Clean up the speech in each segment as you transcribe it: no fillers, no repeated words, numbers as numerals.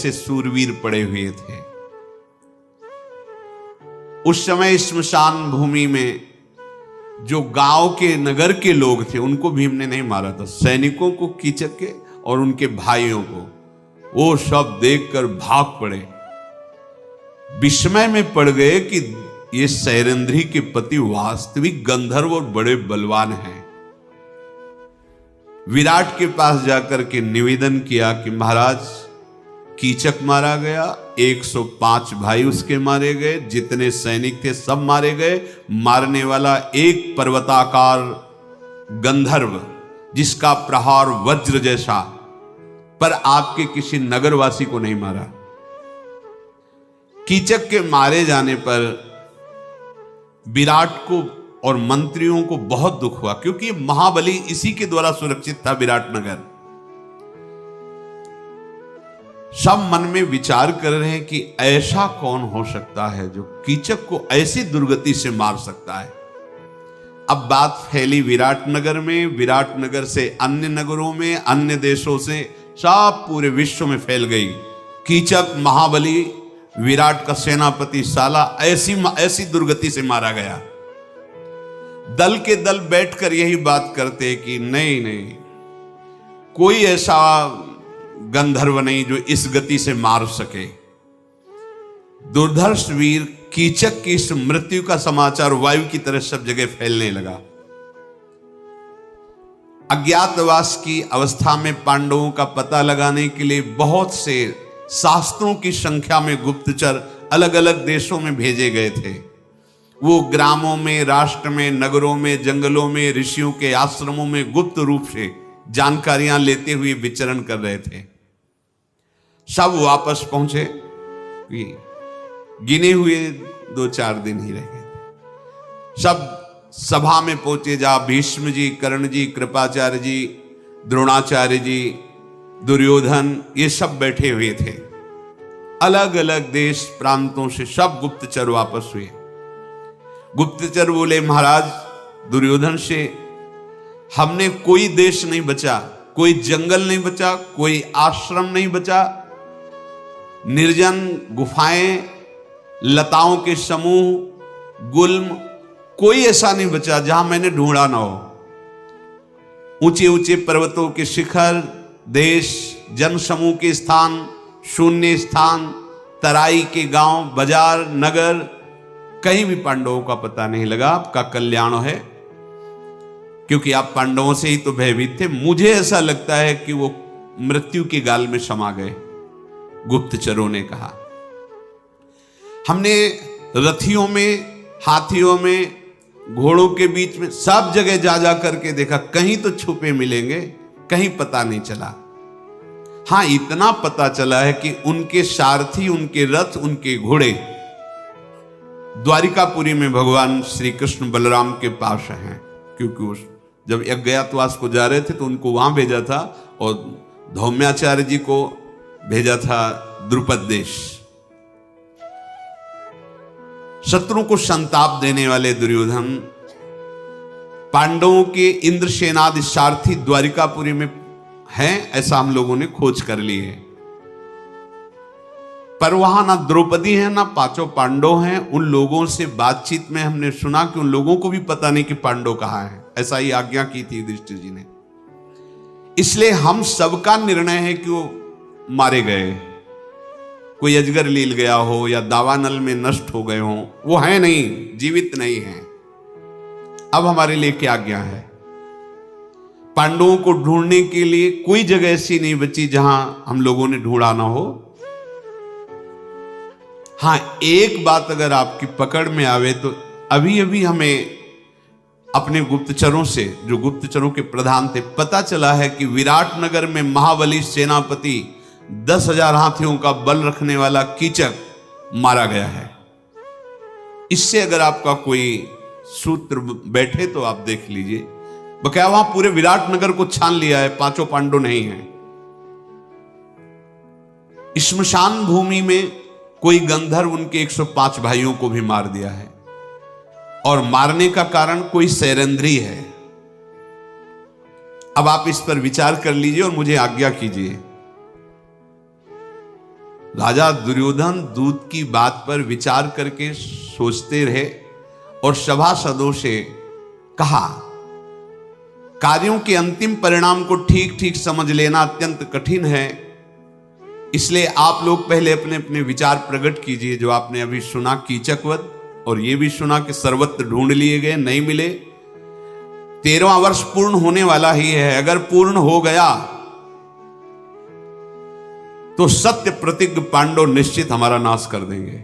ऐसे सूरवीर पड़े हुए थे। उस समय स्मशान भूमि में जो गांव के नगर के लोग थे उनको भीम ने नहीं मारा था, सैनिकों को, कीचक के और उनके भाइयों को, वो सब देखकर भाग पड़े, विस्मय में पड़ गए कि ये सैरंध्री के पति वास्तविक गंधर्व और बड़े बलवान हैं। विराट के पास जाकर के निवेदन किया कि महाराज, कीचक मारा गया, 105 भाई उसके मारे गए, जितने सैनिक थे सब मारे गए, मारने वाला एक पर्वताकार गंधर्व जिसका प्रहार वज्र जैसा, पर आपके किसी नगरवासी को नहीं मारा। कीचक के मारे जाने पर विराट को और मंत्रियों को बहुत दुख हुआ, क्योंकि महाबली इसी के द्वारा सुरक्षित था विराटनगर। सब मन में विचार कर रहे हैं कि ऐसा कौन हो सकता है जो कीचक को ऐसी दुर्गति से मार सकता है। अब बात फैली विराटनगर में, विराटनगर से अन्य नगरों में, अन्य देशों से, सब पूरे विश्व में फैल गई। कीचक महाबली विराट का सेनापति साला ऐसी दुर्गति से मारा गया। दल के दल बैठकर यही बात करते कि नहीं, कोई ऐसा गंधर्व नहीं जो इस गति से मार सके। दुर्धर्ष वीर कीचक की इस मृत्यु का समाचार वायु की तरह सब जगह फैलने लगा। अज्ञातवास की अवस्था में पांडवों का पता लगाने के लिए बहुत से शास्त्रों की संख्या में गुप्तचर अलग अलग देशों में भेजे गए थे। वो ग्रामों में, राष्ट्र में, नगरों में, जंगलों में, ऋषियों के आश्रमों में गुप्त रूप से जानकारियां लेते हुए विचरण कर रहे थे। सब वापस पहुंचे, गिने हुए 2-4 दिन ही रह गए थे। सब सभा में पहुंचे, जहां भीष्म जी, कर्ण जी, कृपाचार्य जी, द्रोणाचार्य जी, दुर्योधन, ये सब बैठे हुए थे। अलग अलग देश प्रांतों से सब गुप्तचर वापस हुए। गुप्तचर बोले, महाराज, दुर्योधन से हमने कोई देश नहीं बचा, कोई जंगल नहीं बचा, कोई आश्रम नहीं बचा, निर्जन गुफाएं, लताओं के समूह, गुल्म, कोई ऐसा नहीं बचा जहां मैंने ढूंढा ना हो। ऊंचे ऊंचे पर्वतों के शिखर, देश, जन समूह के स्थान, शून्य स्थान, तराई के गांव, बाजार, नगर, कहीं भी पांडवों का पता नहीं लगा। आपका कल्याण है, क्योंकि आप पांडवों से ही तो भयभीत थे। मुझे ऐसा लगता है कि वो मृत्यु के गाल में समा गए। गुप्तचरों ने कहा, हमने रथियों में, हाथियों में, घोड़ों के बीच में सब जगह जा जा करके देखा, कहीं तो छुपे मिलेंगे, कहीं पता नहीं चला। हां, इतना पता चला है कि उनके सारथी, उनके रथ, उनके घोड़े द्वारिकापुरी में भगवान श्री कृष्ण बलराम के पास हैं, क्योंकि उस जब अज्ञातवास को जा रहे थे तो उनको वहां भेजा था और धौम्याचार्य जी को भेजा था द्रुपद देश। शत्रु को संताप देने वाले दुर्योधन पांडवों के इंद्रसेनादि सारथी द्वारिकापुरी में हैं, ऐसा हम लोगों ने खोज कर ली है। पर वहां ना द्रौपदी है, ना 5 पांडव हैं। उन लोगों से बातचीत में हमने सुना कि उन लोगों को भी पता नहीं कि पांडव कहां है। ऐसा ही आज्ञा की थी युधिष्ठिर जी ने। इसलिए हम सबका निर्णय है कि वो मारे गए, कोई अजगर लील गया हो या दावानल में नष्ट हो गए हो, वो है नहीं, जीवित नहीं है। अब हमारे लिए क्या आज्ञा है? पांडवों को ढूंढने के लिए कोई जगह ऐसी नहीं बची जहां हम लोगों ने ढूंढा ना हो। हां, एक बात अगर आपकी पकड़ में आवे तो अभी अभी हमें अपने गुप्तचरों से, जो गुप्तचरों के प्रधान थे, पता चला है कि विराटनगर में महाबली सेनापति 10,000 हाथियों का बल रखने वाला कीचक मारा गया है। इससे अगर आपका कोई सूत्र बैठे तो आप देख लीजिए। बकाया वहां पूरे विराटनगर को छान लिया है, 5 पांडव नहीं है। स्मशान भूमि में कोई गंधर्व उनके 105 भाइयों को भी मार दिया है, और मारने का कारण कोई सैरंध्री है। अब आप इस पर विचार कर लीजिए और मुझे आज्ञा कीजिए। राजा दुर्योधन दूत की बात पर विचार करके सोचते रहे और सभासदों से कहा, कार्यों के अंतिम परिणाम को ठीक ठीक समझ लेना अत्यंत कठिन है, इसलिए आप लोग पहले अपने अपने विचार प्रकट कीजिए। जो आपने अभी सुना कीचकवध, और ये भी सुना कि सर्वत्र ढूंढ लिए गए, नहीं मिले। 13वां वर्ष पूर्ण होने वाला ही है, अगर पूर्ण हो गया तो सत्य प्रतिज्ञ पांडव निश्चित हमारा नाश कर देंगे।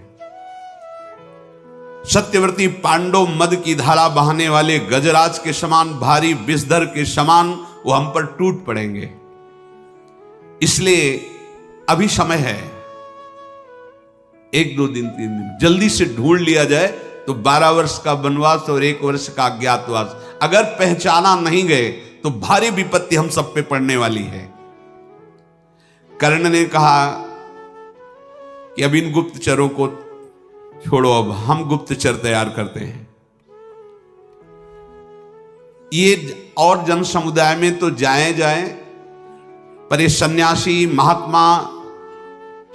सत्यव्रती पांडव मद की धारा बहाने वाले गजराज के समान, भारी विषधर के समान वो हम पर टूट पड़ेंगे। इसलिए अभी समय है, 1 2 दिन 3 दिन जल्दी से ढूंढ लिया जाए तो 12 वर्ष का वनवास और 1 वर्ष का अज्ञातवास, अगर पहचाना नहीं गए तो भारी विपत्ति हम सब पे पड़ने वाली है। कर्ण ने कहा कि अब इन गुप्तचरों को छोड़ो, अब हम गुप्तचर तैयार करते हैं। ये और जन समुदाय में तो जाए, पर ये सन्यासी, महात्मा,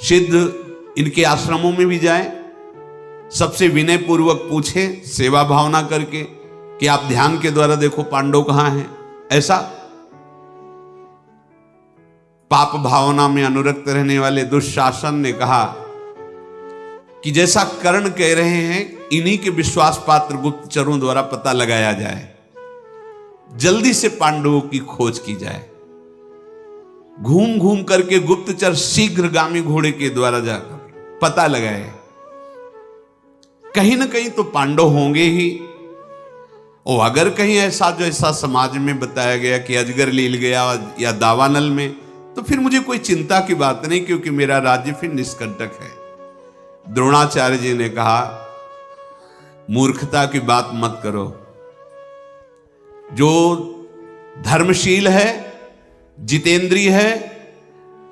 सिद्ध, इनके आश्रमों में भी जाए, सबसे विनय पूर्वक पूछे, सेवा भावना करके कि आप ध्यान के द्वारा देखो पांडव कहां हैं। ऐसा पाप भावना में अनुरक्त रहने वाले दुशासन ने कहा कि जैसा कर्ण कह रहे हैं, इन्हीं के विश्वास पात्र गुप्तचरों द्वारा पता लगाया जाए, जल्दी से पांडवों की खोज की जाए। घूम घूम करके गुप्तचर शीघ्रगामी घोड़े के द्वारा जाकर पता लगाए, कहीं ना कहीं तो पांडव होंगे ही। और अगर कहीं ऐसा जैसा समाज में बताया गया कि अजगर लील गया या दावानल में, तो फिर मुझे कोई चिंता की बात नहीं, क्योंकि मेरा राज्य फिर निष्कंटक है। द्रोणाचार्य जी ने कहा, मूर्खता की बात मत करो। जो धर्मशील है, जितेंद्रिय है,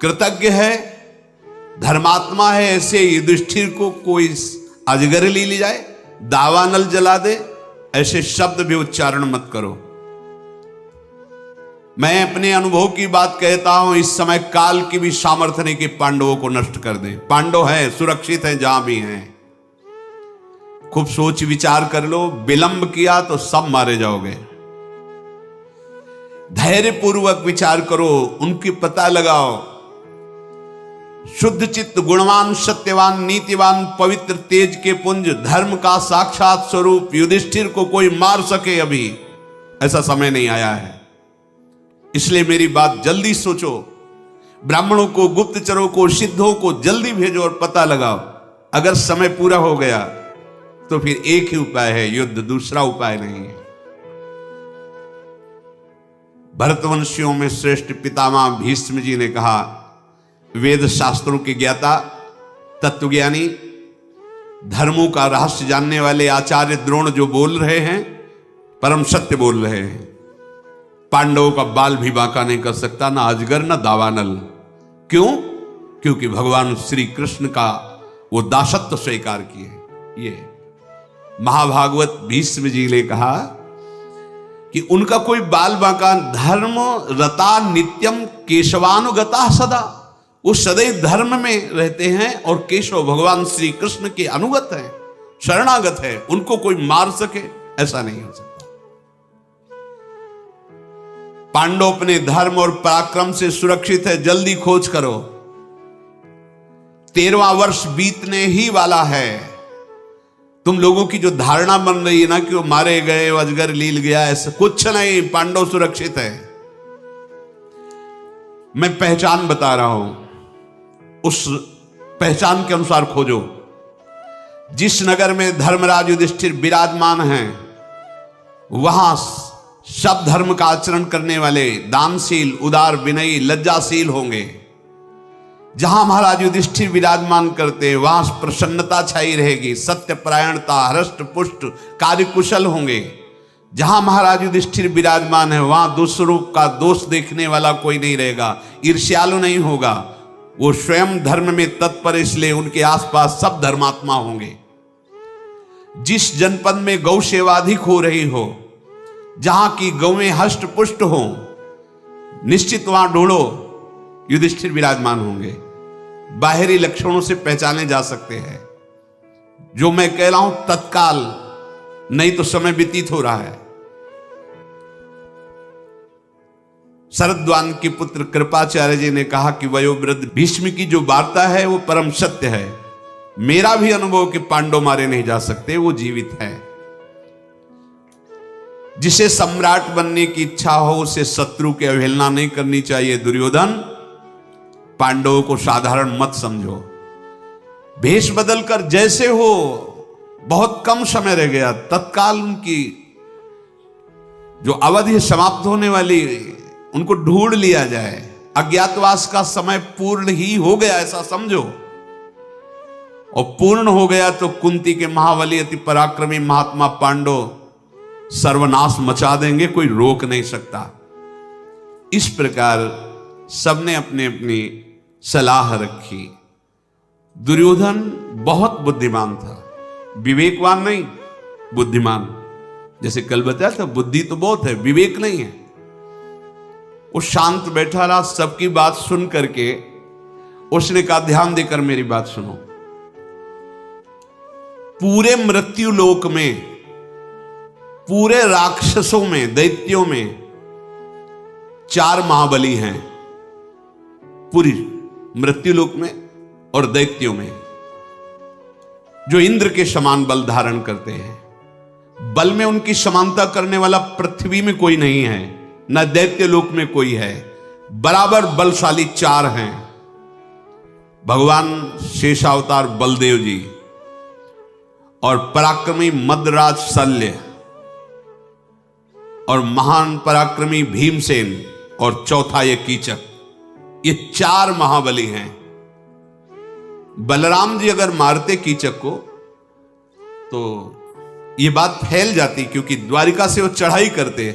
कृतज्ञ है, धर्मात्मा है, ऐसे युधिष्ठिर को कोई अजगर ले जाए, दावानल जला दे, ऐसे शब्द भी उच्चारण मत करो। मैं अपने अनुभव की बात कहता हूं, इस समय काल की भी सामर्थ्य नहीं कि पांडवों को नष्ट कर दें। पांडव हैं, सुरक्षित हैं जहां भी हैं। खूब सोच विचार कर लो, विलंब किया तो सब मारे जाओगे। धैर्य पूर्वक विचार करो, उनकी पता लगाओ। शुद्ध चित्त, गुणवान, सत्यवान, नीतिवान, पवित्र, तेज के पुंज, धर्म का साक्षात स्वरूप युधिष्ठिर को कोई मार सके, अभी ऐसा समय नहीं आया है। इसलिए मेरी बात जल्दी सोचो, ब्राह्मणों को, गुप्तचरों को, सिद्धों को जल्दी भेजो और पता लगाओ। अगर समय पूरा हो गया तो फिर एक ही उपाय है, युद्ध, दूसरा उपाय नहीं है। भरतवंशियों में श्रेष्ठ पितामह भीष्म जी ने कहा, वेद शास्त्रों के ज्ञाता, तत्वज्ञानी, धर्मों का रहस्य जानने वाले आचार्य द्रोण जो बोल रहे हैं, परम सत्य बोल रहे हैं। पांडवों का बाल भी बांका नहीं कर सकता, ना अजगर ना दावानल। क्यों? क्योंकि भगवान श्री कृष्ण का वो दासत्व स्वीकार किए। ये महाभागवत भीष्म जी ने कहा कि उनका कोई बाल बांका, धर्म रता नित्यम केशवानुगता सदा, वो सदैव धर्म में रहते हैं और केशव भगवान श्री कृष्ण के अनुगत हैं, शरणागत है। उनको कोई मार सके ऐसा नहीं हो सकता। पांडव अपने धर्म और पराक्रम से सुरक्षित है, जल्दी खोज करो। 13वां वर्ष बीतने ही वाला है। तुम लोगों की जो धारणा बन रही है ना कि वो मारे गए, अजगर लील गया, ऐसा कुछ नहीं, पांडव सुरक्षित है। मैं पहचान बता रहा हूं, उस पहचान के अनुसार खोजो। जिस नगर में धर्मराज युधिष्ठिर विराजमान हैं, वहां सब धर्म का आचरण करने वाले दानशील, उदार, विनयी, लज्जाशील होंगे। जहां महाराज युधिष्ठिर विराजमान करते हैं वहां प्रसन्नता छाई रहेगी, सत्यपरायणता, हृष्ट पुष्ट, कार्यकुशल होंगे। जहां महाराज युधिष्ठिर विराजमान है वहां दूसरों का दोष देखने वाला कोई नहीं रहेगा, ईर्ष्यालु नहीं होगा। वो स्वयं धर्म में तत्पर, इसलिए उनके आसपास सब धर्मात्मा होंगे। जिस जनपद में गौ सेवा अधिक हो रही हो, जहां की गौएं हष्ट पुष्ट हो, निश्चित वहां ढूंढो, युधिष्ठिर विराजमान होंगे। बाहरी लक्षणों से पहचाने जा सकते हैं। जो मैं कह रहा हूं तत्काल, नहीं तो समय व्यतीत हो रहा है। शरद्वान के पुत्र कृपाचार्य जी ने कहा कि वयोवृद्ध भीष्म की जो वार्ता है वो परम सत्य है। मेरा भी अनुभव कि पांडव मारे नहीं जा सकते, वो जीवित है। जिसे सम्राट बनने की इच्छा हो उसे शत्रु की अवहेलना नहीं करनी चाहिए। दुर्योधन, पांडवों को साधारण मत समझो। भेष बदलकर जैसे हो, बहुत कम समय रह गया, तत्काल उनकी जो अवधि समाप्त होने वाली, उनको ढूंढ लिया जाए। अज्ञातवास का समय पूर्ण ही हो गया ऐसा समझो, और पूर्ण हो गया तो कुंती के महाबली अति पराक्रमी महात्मा पांडव सर्वनाश मचा देंगे, कोई रोक नहीं सकता। इस प्रकार सबने अपनी अपनी सलाह रखी। दुर्योधन बहुत बुद्धिमान था, विवेकवान नहीं, बुद्धिमान। जैसे कल बताया था, बुद्धि तो बहुत है, विवेक नहीं है। वो शांत बैठा रहा, सबकी बात सुन करके उसने कहा ध्यान देकर मेरी बात सुनो। पूरे मृत्यु लोक में, पूरे राक्षसों में, दैत्यों में 4 महाबली हैं। पूरी मृत्यु लोक में और दैत्यों में, जो इंद्र के समान बल धारण करते हैं। बल में उनकी समानता करने वाला पृथ्वी में कोई नहीं है, न दैत्य लोक में कोई है। बराबर बलशाली 4 हैं। भगवान शेषावतार बलदेव जी, और पराक्रमी मद्राज शल्य, और महान पराक्रमी भीमसेन, और चौथा ये कीचक। ये 4 महाबली हैं। बलराम जी अगर मारते कीचक को तो ये बात फैल जाती, क्योंकि द्वारिका से वो चढ़ाई करते।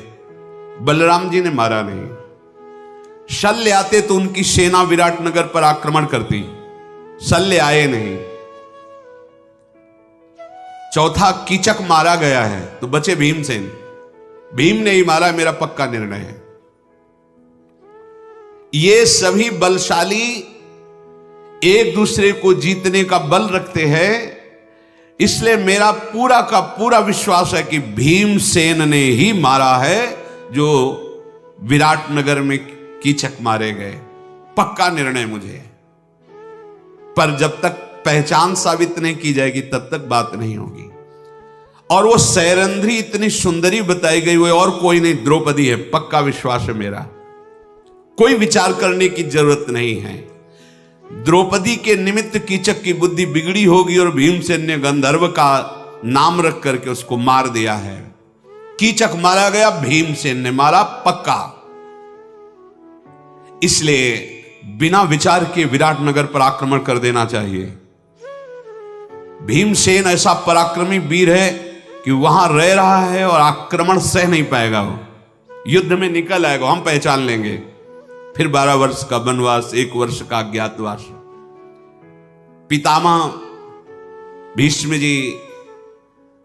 बलराम जी ने मारा नहीं। शल्य आते तो उनकी सेना विराटनगर पर आक्रमण करती, शल्य आए नहीं। चौथा कीचक मारा गया है तो बचे भीमसेन। भीम ने ही मारा, मेरा पक्का निर्णय है। ये सभी बलशाली एक दूसरे को जीतने का बल रखते हैं, इसलिए मेरा पूरा का पूरा विश्वास है कि भीमसेन ने ही मारा है जो विराटनगर में कीचक मारे गए। पक्का निर्णय मुझे। पर जब तक पहचान साबित नहीं की जाएगी तब तक बात नहीं होगी। और वो सैरंध्री इतनी सुंदरी बताई गई, वो और कोई नहीं, द्रौपदी है। पक्का विश्वास है मेरा, कोई विचार करने की जरूरत नहीं है। द्रौपदी के निमित्त कीचक की बुद्धि बिगड़ी होगी, और भीमसेन ने गंधर्व का नाम रख करके उसको मार दिया है। कीचक मारा गया, भीमसेन ने मारा, पक्का। इसलिए बिना विचार के विराटनगर पर आक्रमण कर देना चाहिए। भीमसेन ऐसा पराक्रमी वीर है कि वहां रह रहा है और आक्रमण सह नहीं पाएगा। वो युद्ध में निकल आएगा, हम पहचान लेंगे। फिर 12 वर्ष का वनवास, 1 वर्ष का अज्ञातवास। पितामह भीष्म जी,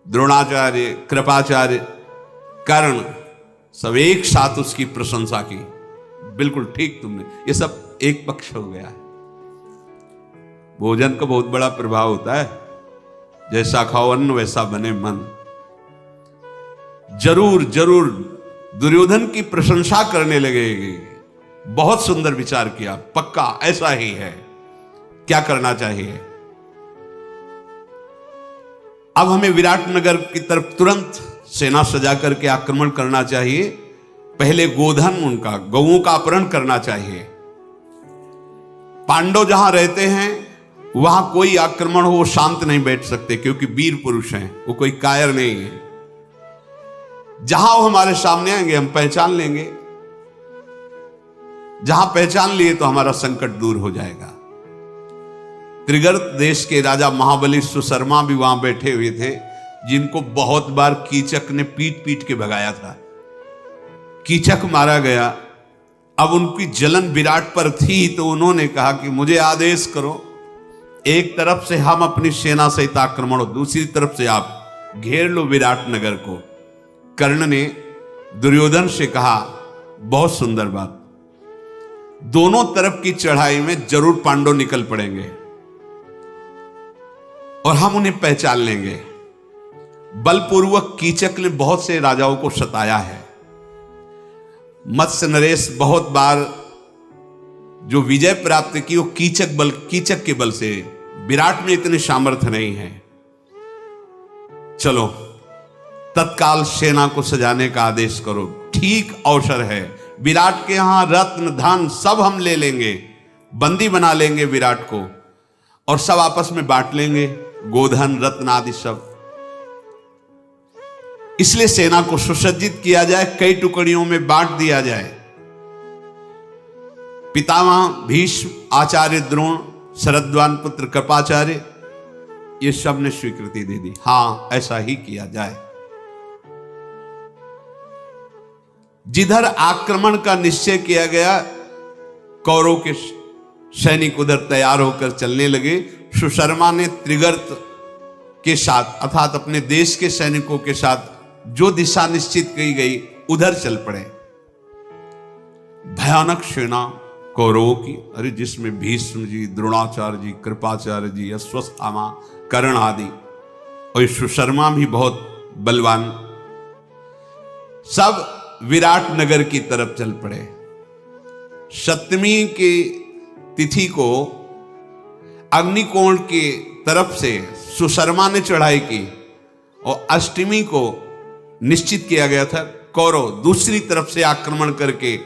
द्रोणाचार्य, कृपाचार्य, कर्ण, सब एक साथ उसकी प्रशंसा की। बिल्कुल ठीक तुमने, ये सब एक पक्ष हो गया है। भोजन का बहुत बड़ा प्रभाव होता है। जैसा खाओ अन्न वैसा बने मन। जरूर जरूर दुर्योधन की प्रशंसा करने लगेगी। बहुत सुंदर विचार किया, पक्का ऐसा ही है। क्या करना चाहिए? अब हमें विराटनगर की तरफ तुरंत सेना सजा करके आक्रमण करना चाहिए। पहले गोधन, उनका गौओं का अपहरण करना चाहिए। पांडव जहां रहते हैं वहां कोई आक्रमण हो वो शांत नहीं बैठ सकते, क्योंकि वीर पुरुष हैं, वो कोई कायर नहीं है। जहां वो हमारे सामने आएंगे हम पहचान लेंगे। जहां पहचान लिए तो हमारा संकट दूर हो जाएगा। त्रिगर्त देश के राजा महाबली सुशर्मा भी वहां बैठे हुए थे, जिनको बहुत बार कीचक ने पीट पीट के भगाया था। कीचक मारा गया। अब उनकी जलन विराट पर थी, तो उन्होंने कहा कि मुझे आदेश करो, एक तरफ से हम अपनी सेना सहित आक्रमण हो, दूसरी तरफ से आप घेर लो विराटनगर को। कर्ण ने दुर्योधन से कहा, बहुत सुंदर बात, दोनों तरफ की चढ़ाई में जरूर पांडव निकल पड़ेंगे और हम उन्हें पहचान लेंगे। बलपूर्वक कीचक ने बहुत से राजाओं को सताया है। मत्स्य नरेश बहुत बार जो विजय प्राप्त की वो कीचक के बल से, विराट में इतने सामर्थ्य नहीं है। चलो तत्काल सेना को सजाने का आदेश करो, ठीक अवसर है। विराट के यहां रत्न धन सब हम ले लेंगे, बंदी बना लेंगे विराट को और सब आपस में बांट लेंगे, गोधन रत्न आदि सब। इसलिए सेना को सुसज्जित किया जाए, कई टुकड़ियों में बांट दिया जाए। पितामह भीष्म, आचार्य द्रोण, शरद्वान पुत्र कृपाचार्य, ये सब ने स्वीकृति दे दी, हां ऐसा ही किया जाए। जिधर आक्रमण का निश्चय किया गया, कौरव के सैनिक उधर तैयार होकर चलने लगे। सुशर्मा ने त्रिगर्त के साथ अर्थात अपने देश के सैनिकों के साथ जो दिशा निश्चित की गई उधर चल पड़े। भयानक सेना कौरवों की, अरे जिसमें भीष्म जी, द्रोणाचार्य जी, कृपाचार्य जी, अश्वत्थामा, कर्ण आदि, और सुशर्मा भी बहुत बलवान, सब विराट नगर की तरफ चल पड़े। सप्तमी की तिथि को अग्निकोण की तरफ से सुशर्मा ने चढ़ाई की और अष्टमी को निश्चित किया गया था कौरव दूसरी तरफ से आक्रमण करके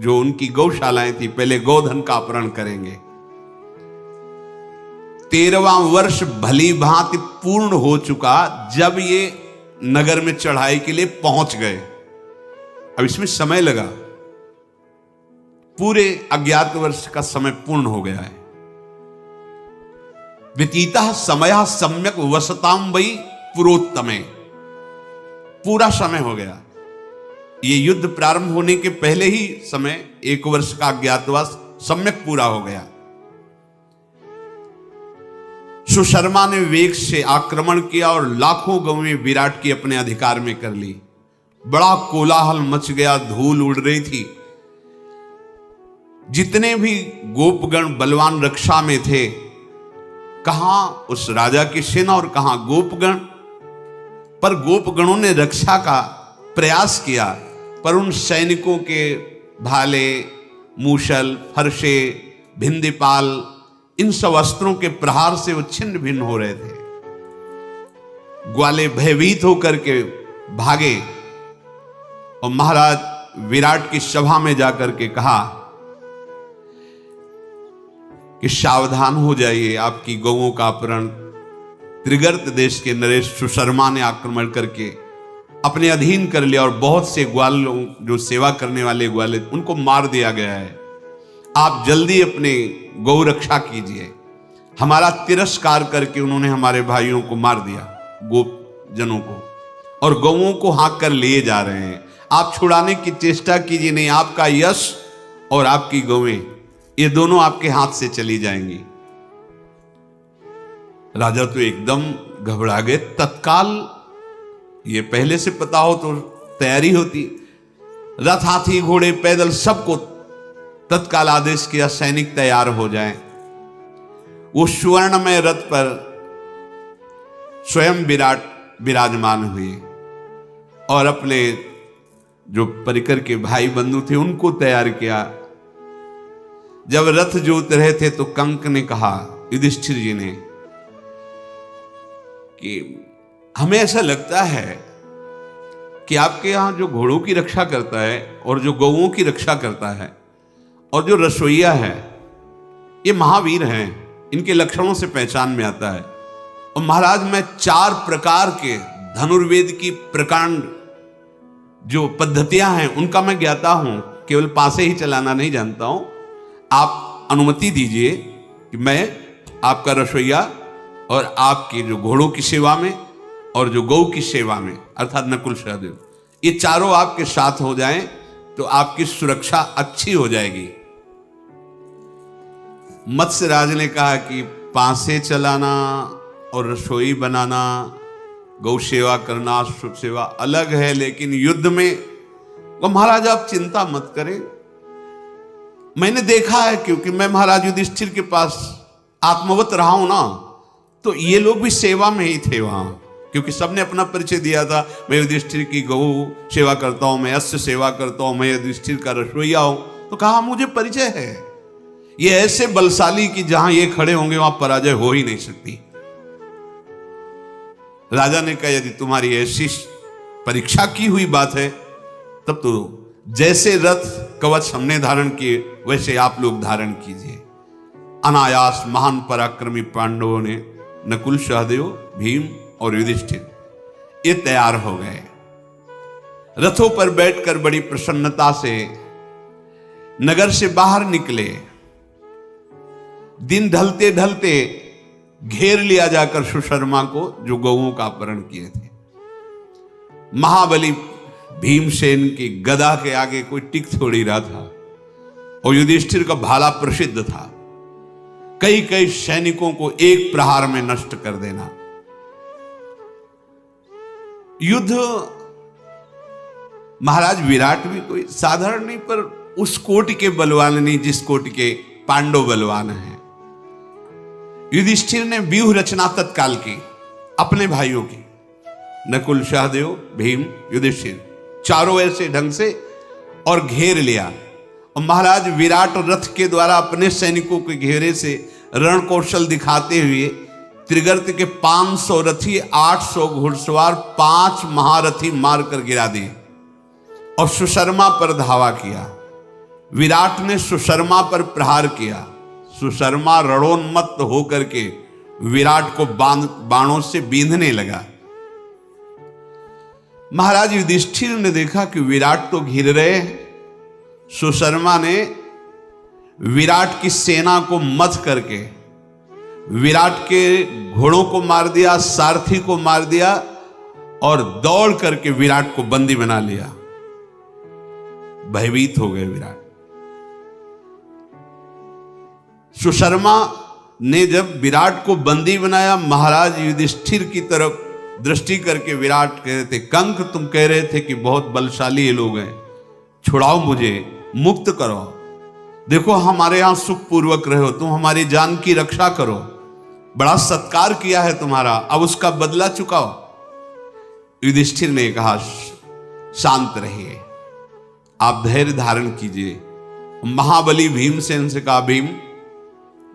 जो उनकी गौशालाएं थी पहले गोधन का अपहरण करेंगे। 13वां वर्ष भली भांति पूर्ण हो चुका जब ये नगर में चढ़ाई के लिए पहुंच गए। अब इसमें समय लगा, पूरे अज्ञात वर्ष का समय पूर्ण हो गया है। व्यतीतः समयः सम्यक वसताम वै पुरोत्तमे, पूरा समय हो गया। ये युद्ध प्रारंभ होने के पहले ही समय, 1 वर्ष का अज्ञातवास सम्यक पूरा हो गया। सुशर्मा ने वेग से आक्रमण किया और लाखों गौवें विराट की अपने अधिकार में कर ली। बड़ा कोलाहल मच गया, धूल उड़ रही थी। जितने भी गोपगण बलवान रक्षा में थे, कहां उस राजा की सेना और कहां गोपगण, पर गोपगणों ने रक्षा का प्रयास किया, पर उन सैनिकों के भाले, मूसल, फरसे, भिंदीपाल, इन सब अस्त्रों के प्रहार से वो छिन्न भिन्न हो रहे थे। ग्वाले भयभीत होकर के भागे और महाराज विराट की सभा में जाकर के कहा कि सावधान हो जाइए, आपकी गौओं का अपहरण त्रिगर्त देश के नरेश सुशर्मा ने आक्रमण करके अपने अधीन कर लिया और बहुत से ग्वालों, जो सेवा करने वाले ग्वाले, उनको मार दिया गया है। आप जल्दी अपने गौ रक्षा कीजिए। हमारा तिरस्कार करके उन्होंने हमारे भाइयों को मार दिया, गोप जनों को, और गौओं को हाँक कर लिए जा रहे हैं। आप छुड़ाने की चेष्टा कीजिए, नहीं आपका यश और आपकी गौएं ये दोनों आपके हाथ से चली जाएंगी। राजा तो एकदम घबरा गए। तत्काल, ये पहले से पता हो तो तैयारी होती, रथ, हाथी, घोड़े, पैदल सबको तत्काल आदेश किया सैनिक तैयार हो जाएं। वो स्वर्णमय रथ पर स्वयं विराट विराजमान हुए और अपने जो परिकर के भाई बंधु थे उनको तैयार किया। जब रथ जोत रहे थे तो कंक ने कहा युधिष्ठिर जी ने कि हमें ऐसा लगता है कि आपके यहां जो घोड़ों की रक्षा करता है और जो गौओं की रक्षा करता है और जो रसोईया है, ये महावीर हैं, इनके लक्षणों से पहचान में आता है। और महाराज, मैं 4 प्रकार के धनुर्वेद की प्रकांड जो पद्धतियां हैं उनका मैं ज्ञाता हूं, केवल पासे ही चलाना नहीं जानता हूं। आप अनुमति दीजिए कि मैं आपका रसोईया और आपकी जो घोड़ों की सेवा में और जो गौ की सेवा में, अर्थात नकुल सहदेव, ये चारों आपके साथ हो जाएं तो आपकी सुरक्षा अच्छी हो जाएगी। मत्स्यराज ने कहा कि पासे चलाना और रसोई बनाना, गौ सेवा करना, शुभ सेवा अलग है, लेकिन युद्ध में, वो महाराज आप चिंता मत करें, मैंने देखा है, क्योंकि मैं महाराज युधिष्ठिर के पास आत्मवत रहा हूं ना, तो ये लोग भी सेवा में ही थे वहां, क्योंकि सबने अपना परिचय दिया था। मैं युधिष्ठिर की गौ सेवा करता हूं, मैं अश्व सेवा करता हूं, मैं युधिष्ठिर का रसोईया हूं। तो कहा मुझे परिचय है। ये ऐसे बलशाली कि जहां ये खड़े होंगे वहां पराजय हो ही नहीं सकती। राजा ने कहा यदि तुम्हारी ऐसी परीक्षा की हुई बात है तब तो जैसे रथ कवच हमने धारण किए वैसे आप लोग धारण कीजिए। अनायास महान पराक्रमी पांडवों ने नकुल, सहदेव, भीम और युधिष्ठिर ये तैयार हो गए। रथों पर बैठकर बड़ी प्रसन्नता से नगर से बाहर निकले। दिन ढलते ढलते घेर लिया जाकर सुशर्मा को, जो गौओं का अपहरण किए थे। महाबली भीमसेन की गदा के आगे कोई टिक थोड़ी रहा था, और युधिष्ठिर का भाला प्रसिद्ध था। कई कई सैनिकों को एक प्रहार में नष्ट कर देना। युद्ध महाराज विराट भी कोई साधारण नहीं, पर उस कोटि के बलवान नहीं जिस कोटि के पांडव बलवान हैं। युधिष्ठिर ने व्यूह रचना तत्काल की अपने भाइयों की, नकुल, सहदेव, भीम, युधिष्ठिर, चारों ऐसे ढंग से, और घेर लिया। और महाराज विराट रथ के द्वारा अपने सैनिकों के घेरे से रण कौशल दिखाते हुए त्रिगर्त के 500 रथी, 800 घुड़सवार, 5 महारथी मारकर गिरा दिए और सुशर्मा पर धावा किया। विराट ने सुशर्मा पर प्रहार किया। सुशर्मा रणोन्मत्त होकर के विराट को बाणों से बींधने लगा। महाराज युधिष्ठिर ने देखा कि विराट तो घिर रहे हैं। सुशर्मा ने विराट की सेना को मथ करके विराट के घोड़ों को मार दिया, सारथी को मार दिया, और दौड़ करके विराट को बंदी बना लिया। भयभीत हो गए विराट। सुशर्मा ने जब विराट को बंदी बनाया, महाराज युधिष्ठिर की तरफ दृष्टि करके विराट कह रहे थे, कंक तुम कह रहे थे कि बहुत बलशाली ये लोग हैं, छुड़ाओ मुझे, मुक्त करो। देखो हमारे यहां सुखपूर्वक रहो, तुम हमारी जान की रक्षा करो, बड़ा सत्कार किया है तुम्हारा, अब उसका बदला चुकाओ। युधिष्ठिर ने कहा शांत रहिए, आप धैर्य धारण कीजिए। महाबली भीमसेन से कहा, भीम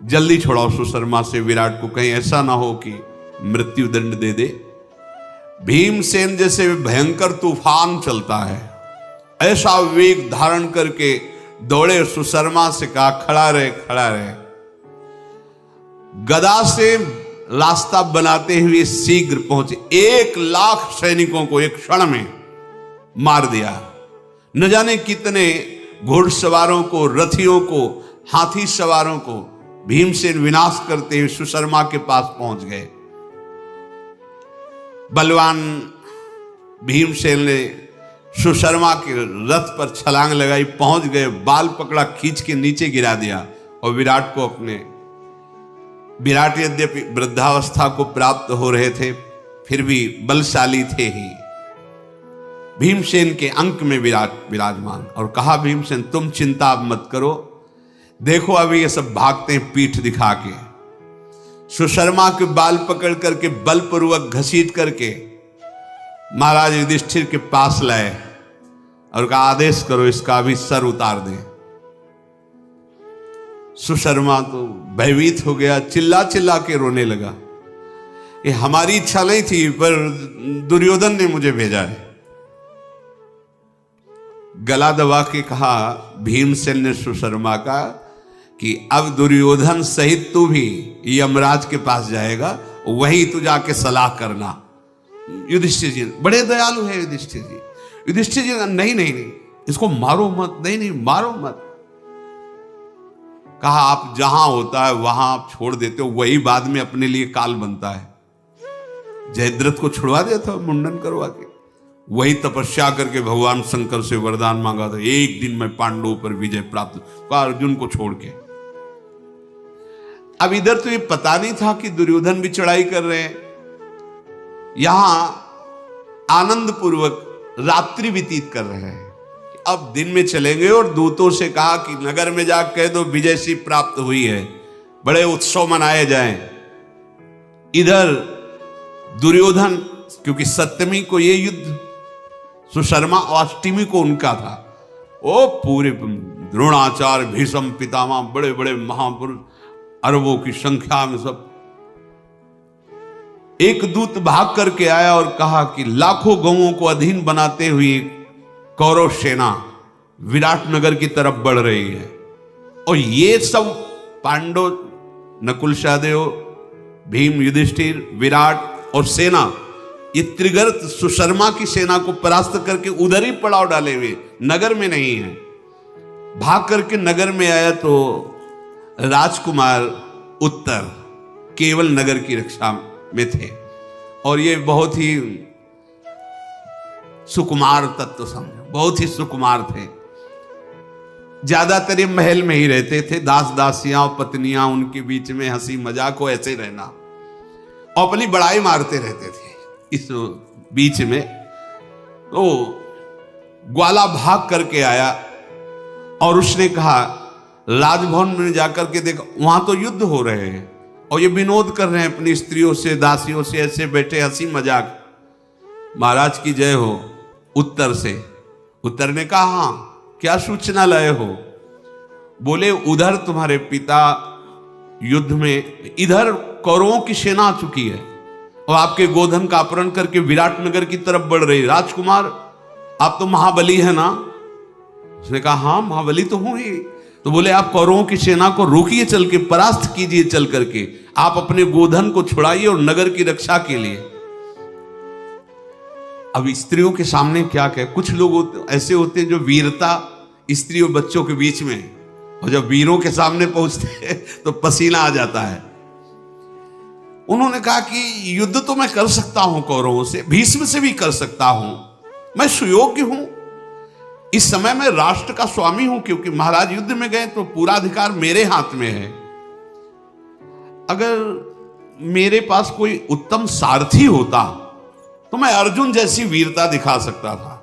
जल्दी छोड़ाओ सुशर्मा से विराट को, कहीं ऐसा ना हो कि मृत्यु दंड दे दे। भीमसेन जैसे भयंकर तूफान चलता है, ऐसा वेग धारण करके दौड़े। सुशर्मा से कहा खड़ा रहे, खड़ा रहे। गदा से रास्ता बनाते हुए शीघ्र पहुंचे। 1,00,000 सैनिकों को एक क्षण में मार दिया। न जाने कितने घुड़सवारों को, रथियों को, हाथी सवारों को भीमसेन विनाश करते हुए सुशर्मा के पास पहुंच गए। बलवान भीमसेन ने सुशर्मा के रथ पर छलांग लगाई, पहुंच गए, बाल पकड़ा, खींच के नीचे गिरा दिया। और विराट को विराट यद्यपि वृद्धावस्था को प्राप्त हो रहे थे, फिर भी बलशाली थे ही। भीमसेन के अंक में विराट विराजमान, और कहा भीमसेन तुम चिंता मत करो, देखो अभी ये सब भागते हैं पीठ दिखा के। सुशर्मा के बाल पकड़ करके बलपूर्वक घसीट करके महाराज युधिष्ठिर के पास लाए और कहा आदेश करो इसका अभी सर उतार दें। सुशर्मा तो भयभीत हो गया, चिल्ला चिल्ला के रोने लगा, ये हमारी इच्छा नहीं थी, पर दुर्योधन ने मुझे भेजा है। गला दबा के कहा भीमसेन ने सुशर्मा का कि अब दुर्योधन सहित तू भी यमराज के पास जाएगा, वहीं तू जाके सलाह करना। युधिष्ठिर जी बड़े दयालु है। युधिष्ठिर जी नहीं नहीं नहीं, इसको मारो मत, नहीं नहीं मारो मत। कहा आप जहां होता है वहां आप छोड़ देते हो, वही बाद में अपने लिए काल बनता है। जयद्रथ को छुड़वा दिया था मुंडन करवा के, वही तपस्या करके भगवान शंकर से वरदान मांगा था, एक दिन में पांडवों पर विजय प्राप्त, कहा अर्जुन को छोड़ के। अब इधर तो ये पता नहीं था कि दुर्योधन भी चढ़ाई कर रहे हैं। यहां आनंद पूर्वक रात्रि व्यतीत कर रहे हैं। अब दिन में चलेंगे और दूतों से कहा कि नगर में जा कह दो विजय सी प्राप्त हुई है, बड़े उत्सव मनाए जाएं। इधर दुर्योधन, क्योंकि सप्तमी को ये युद्ध सुशर्मा और अष्टमी को उनका था, वो पूरे द्रोणाचार्य, भीष्म पितामह, बड़े बड़े महापुरुष, अरबों की संख्या में सब। एक दूत भाग करके आया और कहा कि लाखों गौओं को अधीन बनाते हुए कौरव सेना विराट नगर की तरफ बढ़ रही है, और ये सब पांडव, नकुल सहदेव, भीम, युधिष्ठिर, विराट और सेना, ये त्रिगर्त सुशर्मा की सेना को परास्त करके उधर ही पड़ाव डाले हुए, नगर में नहीं है। भाग करके नगर में आया तो राजकुमार उत्तर केवल नगर की रक्षा में थे, और ये बहुत ही सुकुमार तत्व समझो, बहुत ही सुकुमार थे। ज्यादातर ये महल में ही रहते थे, दास दासियां और पत्नियां उनके बीच में हंसी मजाक हो ऐसे रहना, और अपनी बड़ाई मारते रहते थे। इस बीच में तो ग्वाला भाग करके आया और उसने कहा राजभवन में जाकर के देखो, वहां तो युद्ध हो रहे हैं और ये विनोद कर रहे हैं अपनी स्त्रियों से, दासियों से, ऐसे बैठे हंसी मजाक। महाराज की जय हो। उत्तर से, उत्तर ने कहा हाँ, क्या सूचना लाए हो? बोले उधर तुम्हारे पिता युद्ध में, इधर कौरवों की सेना आ चुकी है और आपके गोधन का अपहरण करके विराट नगर की तरफ बढ़ रही। राजकुमार, आप तो महाबली है ना? उसने कहा हाँ, महाबली तो हूं ही। तो बोले आप कौरवों की सेना को रोकिए, चल के परास्त कीजिए, चल करके आप अपने गोधन को छुड़ाइए और नगर की रक्षा के लिए। अब स्त्रियों के सामने क्या कहे? कुछ लोग ऐसे होते हैं जो वीरता स्त्री और बच्चों के बीच में, और जब वीरों के सामने पहुंचते हैं तो पसीना आ जाता है। उन्होंने कहा कि युद्ध तो मैं कर सकता हूं कौरवों से, भीष्म से भी कर सकता हूं, मैं सुयोग्य हूं, इस समय मैं राष्ट्र का स्वामी हूं, क्योंकि महाराज युद्ध में गए तो पूरा अधिकार मेरे हाथ में है। अगर मेरे पास कोई उत्तम सारथी होता तो मैं अर्जुन जैसी वीरता दिखा सकता था।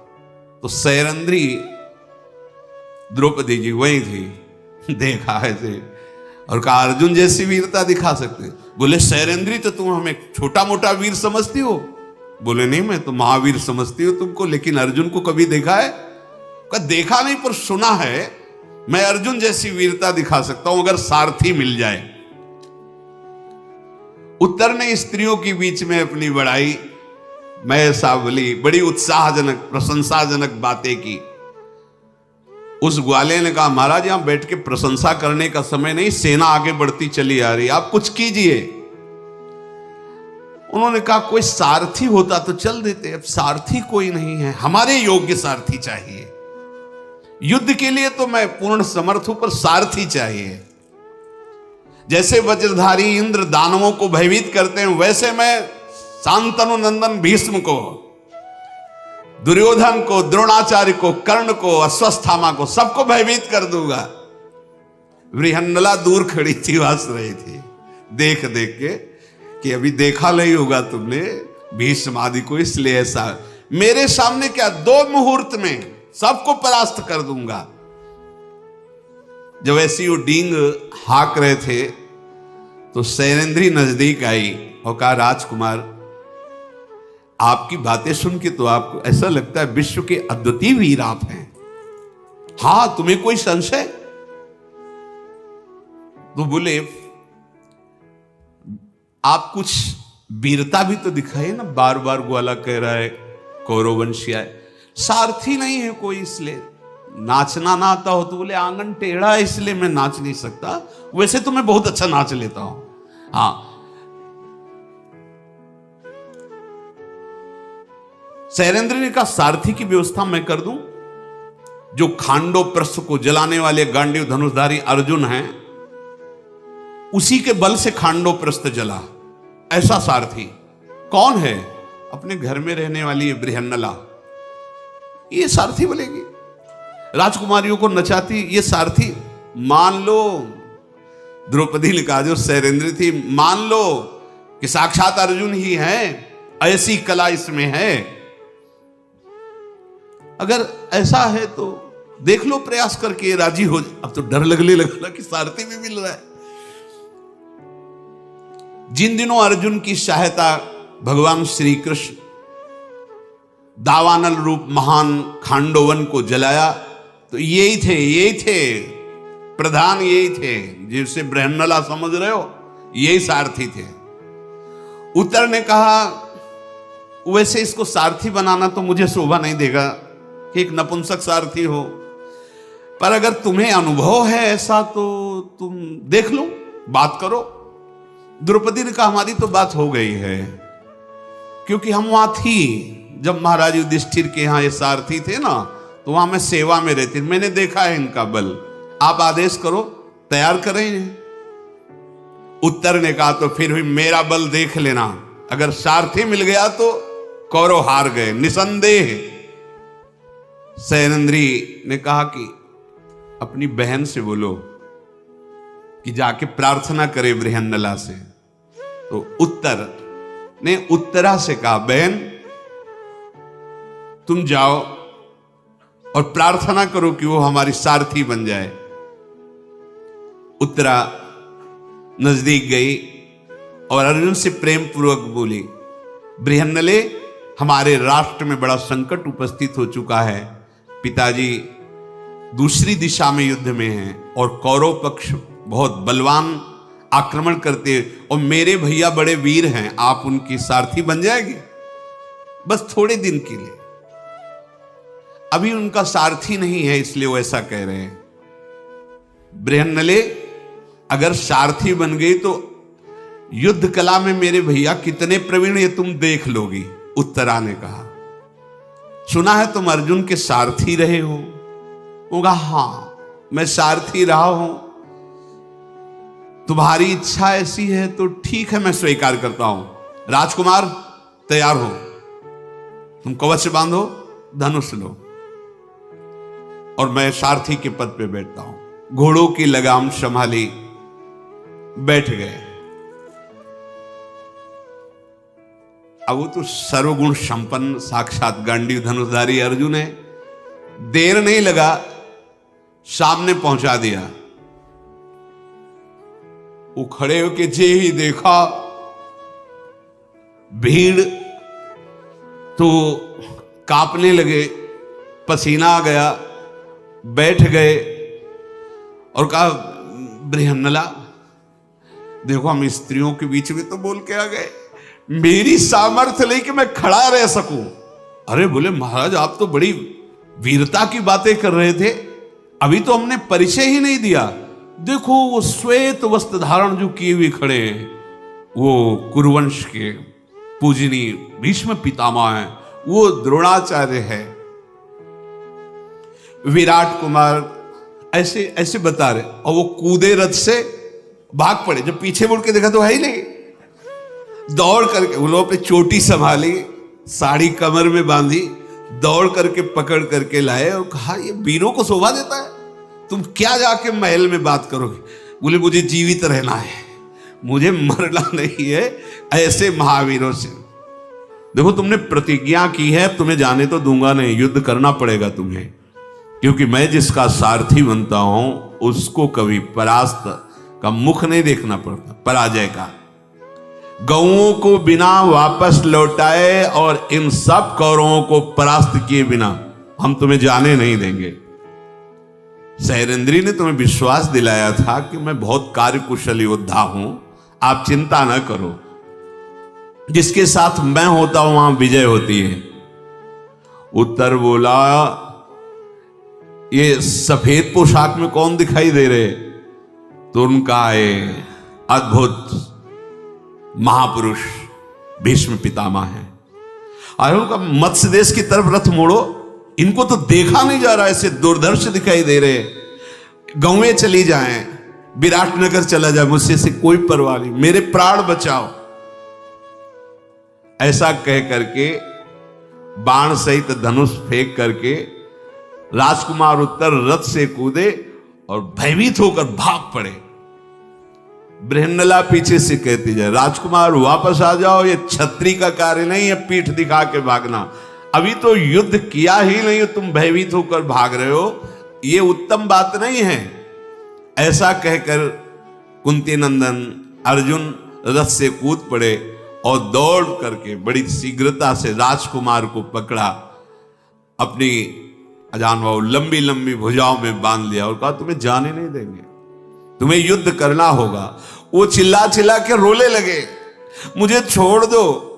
तो सैरंध्री द्रौपदी जी वही थी, देखा ऐसे और कहा अर्जुन जैसी वीरता दिखा सकते? बोले सैरंध्री, तो तुम हमें छोटा मोटा वीर समझती हो? बोले नहीं, मैं तो महावीर समझती हूं तुमको, लेकिन अर्जुन को कभी देखा है? कहा देखा नहीं पर सुना है, मैं अर्जुन जैसी वीरता दिखा सकता हूं अगर सारथी मिल जाए। उत्तर ने स्त्रियों के बीच में अपनी बड़ाई, मैं सावली, बड़ी उत्साहजनक प्रशंसाजनक बातें की। उस ग्वाले ने कहा महाराज यहां बैठ के प्रशंसा करने का समय नहीं, सेना आगे बढ़ती चली आ रही, आप कुछ कीजिए। उन्होंने कहा कोई सारथी होता तो चल देते, अब सारथी कोई नहीं है, हमारे योग्य सारथी चाहिए। युद्ध के लिए तो मैं पूर्ण समर्थ हूं, पर सारथी चाहिए। जैसे वज्रधारी इंद्र दानवों को भयभीत करते हैं, वैसे मैं शांतनु नंदन भीष्म को, दुर्योधन को, द्रोणाचार्य को, कर्ण को, अश्वत्थामा को, सबको भयभीत कर दूंगा। बृहन्नला दूर खड़ी थी, हंस रही थी देख देख के कि अभी देखा नहीं होगा तुमने भीष्म आदि को, इसलिए ऐसा। मेरे सामने क्या 2 मुहूर्त में सबको परास्त कर दूंगा। जब ऐसी वो डींग हाक रहे थे तो सैरंध्री नजदीक आई और कहा राजकुमार, आपकी बातें सुन के तो आपको ऐसा लगता है विश्व के अद्वितीय वीर आप हैं। हां, तुम्हें कोई संशय? तो बोले आप कुछ वीरता भी तो दिखाए ना, बार बार ग्वाला कह रहा है कौरववंशी है, सारथी नहीं है कोई, इसलिए नाचना ना आता हो। तो बोले आंगन टेढ़ा है इसलिए मैं नाच नहीं सकता, वैसे तो मैं बहुत अच्छा नाच लेता हूं। हाँ, सैरेंद्र ने कहा सारथी की व्यवस्था मैं कर दूं, जो खांडो प्रस्थ को जलाने वाले गांडीव धनुषधारी अर्जुन हैं, उसी के बल से खांडो प्रस्थ जला, ऐसा सारथी। कौन है? अपने घर में रहने वाली ये बृहन्नला, ये सारथी बोलेगी, राजकुमारियों को नचाती ये सारथी। मान लो, द्रौपदी ने कहा जो सैरेंद्र थी, मान लो कि साक्षात अर्जुन ही है, ऐसी कला इसमें है। अगर ऐसा है तो देख लो प्रयास करके, राजी हो। अब तो डर लगने लगा कि सारथी भी मिल रहा है। जिन दिनों अर्जुन की सहायता भगवान श्री कृष्ण दावानल रूप महान खांडोवन को जलाया, तो यही थे प्रधान, यही थे जिसे बृहन्नला समझ रहे हो, यही सारथी थे। उत्तर ने कहा वैसे इसको सारथी बनाना तो मुझे शोभा नहीं देगा कि एक नपुंसक सारथी हो, पर अगर तुम्हें अनुभव है ऐसा तो तुम देख लो, बात करो। द्रौपदी ने कहा हमारी तो बात हो गई है, क्योंकि हम वहां थी जब महाराज युधिष्ठिर के यहां ये सारथी थे ना, तो वहां मैं सेवा में रहती, मैंने देखा है इनका बल, आप आदेश करो, तैयार करें। उत्तर ने कहा तो फिर भी मेरा बल देख लेना, अगर सारथी मिल गया तो कौरव हार गए निसंदेह। सैनेंद्री ने कहा कि अपनी बहन से बोलो कि जाके प्रार्थना करे बृहन्नला से। तो उत्तर ने उत्तरा से कहा बहन तुम जाओ और प्रार्थना करो कि वो हमारी सारथी बन जाए। उत्तरा नजदीक गई और अर्जुन से प्रेम पूर्वक बोली, बृहन्नले हमारे राष्ट्र में बड़ा संकट उपस्थित हो चुका है, पिताजी दूसरी दिशा में युद्ध में हैं और कौरव पक्ष बहुत बलवान आक्रमण करते, और मेरे भैया बड़े वीर हैं, आप उनकी सारथी बन जाएंगे बस थोड़े दिन के लिए। अभी उनका सारथी नहीं है इसलिए वो ऐसा कह रहे हैं। बृहन्नले अगर सारथी बन गई तो युद्ध कला में मेरे भैया कितने प्रवीण ये तुम देख लोगी। उत्तरा ने कहा सुना है तुम अर्जुन के सारथी रहे हो। होगा हाँ मैं सारथी रहा हूं, तुम्हारी इच्छा ऐसी है तो ठीक है मैं स्वीकार करता हूं। राजकुमार तैयार हो, तुम कवच बांधो, धनुष लो और मैं सारथी के पद पे बैठता हूं। घोड़ों की लगाम संभाली, बैठ गए। अब वो तो सर्वगुण संपन्न साक्षात गांडीव धनुषधारी अर्जुन है, देर नहीं लगा सामने पहुंचा दिया। वो खड़े होके जे ही देखा भीड़ तो कांपने लगे, पसीना आ गया, बैठ गए और कहा बृहन्नला देखो हम स्त्रियों के बीच में तो बोल के आ गए, मेरी सामर्थ्य नहीं कि मैं खड़ा रह सकूं। अरे बोले महाराज आप तो बड़ी वीरता की बातें कर रहे थे, अभी तो हमने परिचय ही नहीं दिया। देखो वो श्वेत वस्त्र धारण जो किए हुए खड़े हैं वो कुरुवंश के पूजनीय भीष्म पितामह हैं, वो द्रोणाचार्य है, विराट कुमार, ऐसे ऐसे बता रहे। और वो कूदे रथ से भाग पड़े, जब पीछे मुड़ के देखा तो है ही नहीं, दौड़ करके उन पे चोटी संभाली, साड़ी कमर में बांधी, दौड़ करके पकड़ करके लाए और कहा ये वीरों को शोभा देता है, तुम क्या जाके महल में बात करोगे। बोले मुझे जीवित रहना है, मुझे मरना नहीं है ऐसे महावीरों से। देखो तुमने प्रतिज्ञा की है, तुम्हें जाने तो दूंगा नहीं, युद्ध करना पड़ेगा तुम्हें, क्योंकि मैं जिसका सारथी बनता हूं उसको कभी परास्त का मुख नहीं देखना पड़ता, पराजय का। गौओं को बिना वापस लौटाए और इन सब कौरवों को परास्त किए बिना हम तुम्हें जाने नहीं देंगे। सैरेंद्री ने तुम्हें विश्वास दिलाया था कि मैं बहुत कार्यकुशल योद्धा हूं, आप चिंता न करो, जिसके साथ मैं होता हूं वहां विजय होती है। उत्तर बोला ये सफेद पोशाक में कौन दिखाई दे रहे? तो उनका अद्भुत महापुरुष भीष्म पितामह है। आयों का मत्स्य देश की तरफ रथ मोड़ो, इनको तो देखा नहीं जा रहा, ऐसे दुर्धर्ष दिखाई दे रहे। गांवें चली जाएं, विराटनगर चला जाए, मुझसे से कोई परवाह नहीं, मेरे प्राण बचाओ। ऐसा कह करके बाण सहित धनुष फेंक करके राजकुमार उत्तर रथ से कूदे और भयभीत होकर भाग पड़े। बृहन्नला पीछे से कहती जाए राजकुमार वापस आ जाओ, ये छत्री का कार्य नहीं है पीठ दिखा के भागना, अभी तो युद्ध किया ही नहीं, तुम भयभीत होकर भाग रहे हो, ये उत्तम बात नहीं है। ऐसा कहकर कुंती नंदन अर्जुन रथ से कूद पड़े और दौड़ करके बड़ी शीघ्रता से राजकुमार को पकड़ा, अपनी अजानबाहु लंबी लंबी भुजाओं में बांध लिया और कहा तुम्हें जाने नहीं देंगे, तुम्हें युद्ध करना होगा। वो चिल्ला चिल्ला के रोने लगे, मुझे छोड़ दो।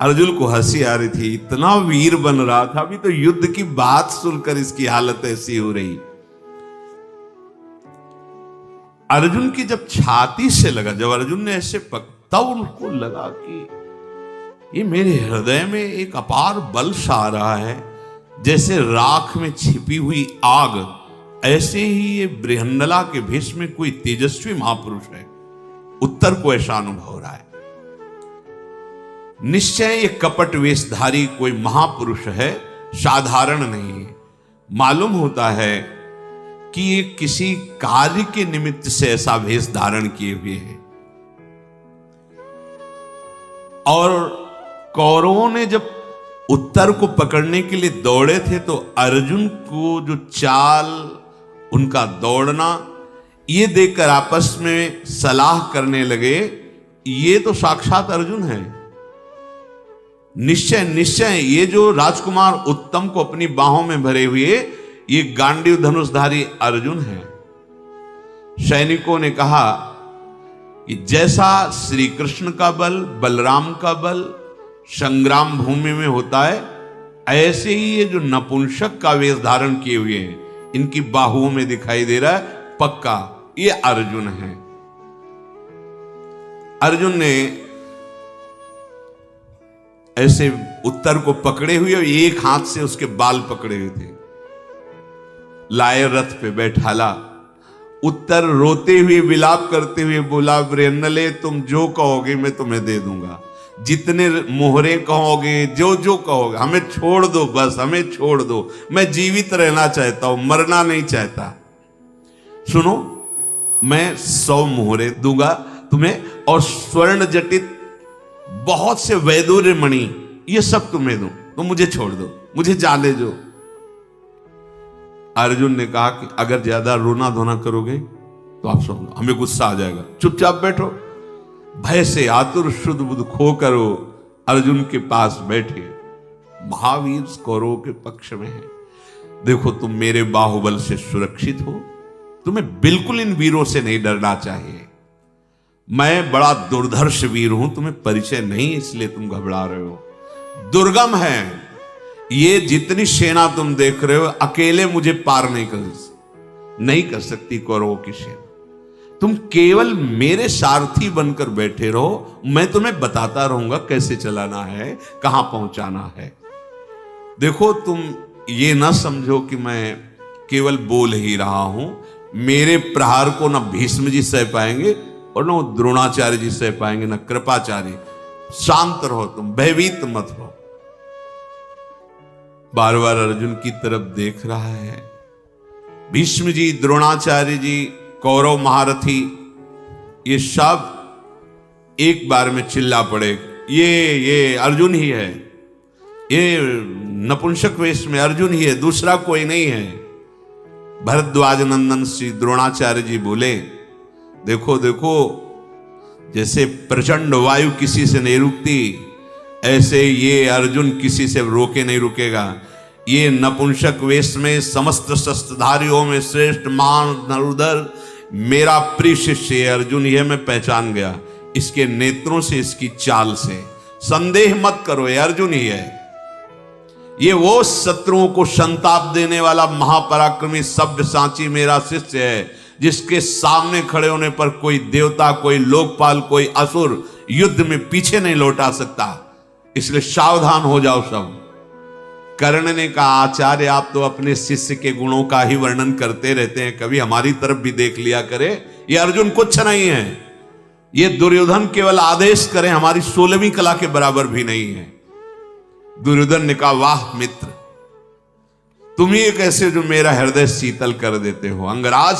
अर्जुन को हंसी आ रही थी, इतना वीर बन रहा था, अभी तो युद्ध की बात सुनकर इसकी हालत ऐसी हो रही। अर्जुन की जब छाती से लगा, जब अर्जुन ने ऐसे तब उनको लगा कि ये मेरे हृदय में एक अपार बल सा आ रहा है, जैसे राख में छिपी हुई आग, ऐसे ही ये बृहन्नला के भेष में कोई तेजस्वी महापुरुष है। उत्तर को ऐसा अनुभव हो रहा है, निश्चय ये कपट वेशधारी कोई महापुरुष है, साधारण नहीं है। मालूम होता है कि ये किसी कार्य के निमित्त से ऐसा वेश धारण किए हुए हैं। और कौरवों ने जब उत्तर को पकड़ने के लिए दौड़े थे तो अर्जुन को जो चाल, उनका दौड़ना, ये देखकर आपस में सलाह करने लगे, ये तो साक्षात अर्जुन है। निश्चय निश्चय ये जो राजकुमार उत्तम को अपनी बाहों में भरे हुए ये गांडीव धनुषधारी अर्जुन है। सैनिकों ने कहा कि जैसा श्री कृष्ण का बल, बलराम का बल संग्राम भूमि में होता है, ऐसे ही ये जो नपुंसक का वेश धारण किए हुए हैं, इनकी बाहुओं में दिखाई दे रहा है, पक्का ये अर्जुन है। अर्जुन ने ऐसे उत्तर को पकड़े हुए और एक हाथ से उसके बाल पकड़े हुए थे, लाए रथ पे बैठाला। उत्तर रोते हुए विलाप करते हुए बोला, बृहन्नले तुम जो कहोगे मैं तुम्हें दे दूंगा, जितने मोहरे कहोगे, जो जो कहोगे, हमें छोड़ दो, बस हमें छोड़ दो, मैं जीवित रहना चाहता हूं, मरना नहीं चाहता। सुनो, मैं 100 मोहरे दूंगा तुम्हें और स्वर्ण जटित बहुत से वैदूर्य मणि, ये सब तुम्हें दूं, तो मुझे छोड़ दो, मुझे जाने दो। अर्जुन ने कहा कि अगर ज्यादा रोना धोना करोगे तो आप सुन लो, हमें गुस्सा आ जाएगा, चुपचाप बैठो। भय से आतुर शुद्ध बुद्ध खो करो अर्जुन के पास बैठे। महावीर कौरवों के पक्ष में है। देखो तुम मेरे बाहुबल से सुरक्षित हो, तुम्हें बिल्कुल इन वीरों से नहीं डरना चाहिए। मैं बड़ा दुर्धर्ष वीर हूं, तुम्हें परिचय नहीं इसलिए तुम घबरा रहे हो। दुर्गम है ये, जितनी सेना तुम देख रहे हो अकेले मुझे पार नहीं कर सकती कौरवों की सेना। तुम केवल मेरे सारथी बनकर बैठे रहो, मैं तुम्हें बताता रहूंगा कैसे चलाना है, कहां पहुंचाना है। देखो तुम ये ना समझो कि मैं केवल बोल ही रहा हूं, मेरे प्रहार को ना भीष्म जी सह पाएंगे और ना द्रोणाचार्य जी सह पाएंगे, ना कृपाचार्य। शांत रहो, तुम भयभीत मत हो। बार बार अर्जुन की तरफ देख रहा है। भीष्म जी, द्रोणाचार्य जी, कौरव महारथी, ये सब एक बार में चिल्ला पड़े, ये अर्जुन ही है, ये नपुंसक वेश में अर्जुन ही है, दूसरा कोई नहीं है। भरद्वाज नंदन श्री द्रोणाचार्य जी बोले, देखो देखो, जैसे प्रचंड वायु किसी से नहीं रुकती, ऐसे ये अर्जुन किसी से रोके नहीं रुकेगा। ये नपुंसक वेश में समस्त शस्त्रधारियों में श्रेष्ठ मान नरुदर मेरा प्रिय शिष्य अर्जुन ही है, मैं पहचान गया इसके नेत्रों से, इसकी चाल से। संदेह मत करो, ये अर्जुन ही है। ये वो शत्रुओं को संताप देने वाला महापराक्रमी सव्यसाची मेरा शिष्य है, जिसके सामने खड़े होने पर कोई देवता, कोई लोकपाल, कोई असुर युद्ध में पीछे नहीं लौटा सकता। इसलिए सावधान हो जाओ सब। कर्ण ने कहा, आचार्य आप तो अपने शिष्य के गुणों का ही वर्णन करते रहते हैं, कभी हमारी तरफ भी देख लिया करे। ये अर्जुन कुछ नहीं है, ये दुर्योधन केवल आदेश करें, हमारी 16वीं कला के बराबर भी नहीं है। दुर्योधन ने कहा, वाह मित्र, तुम ही एक ऐसे जो मेरा हृदय शीतल कर देते हो। अंगराज,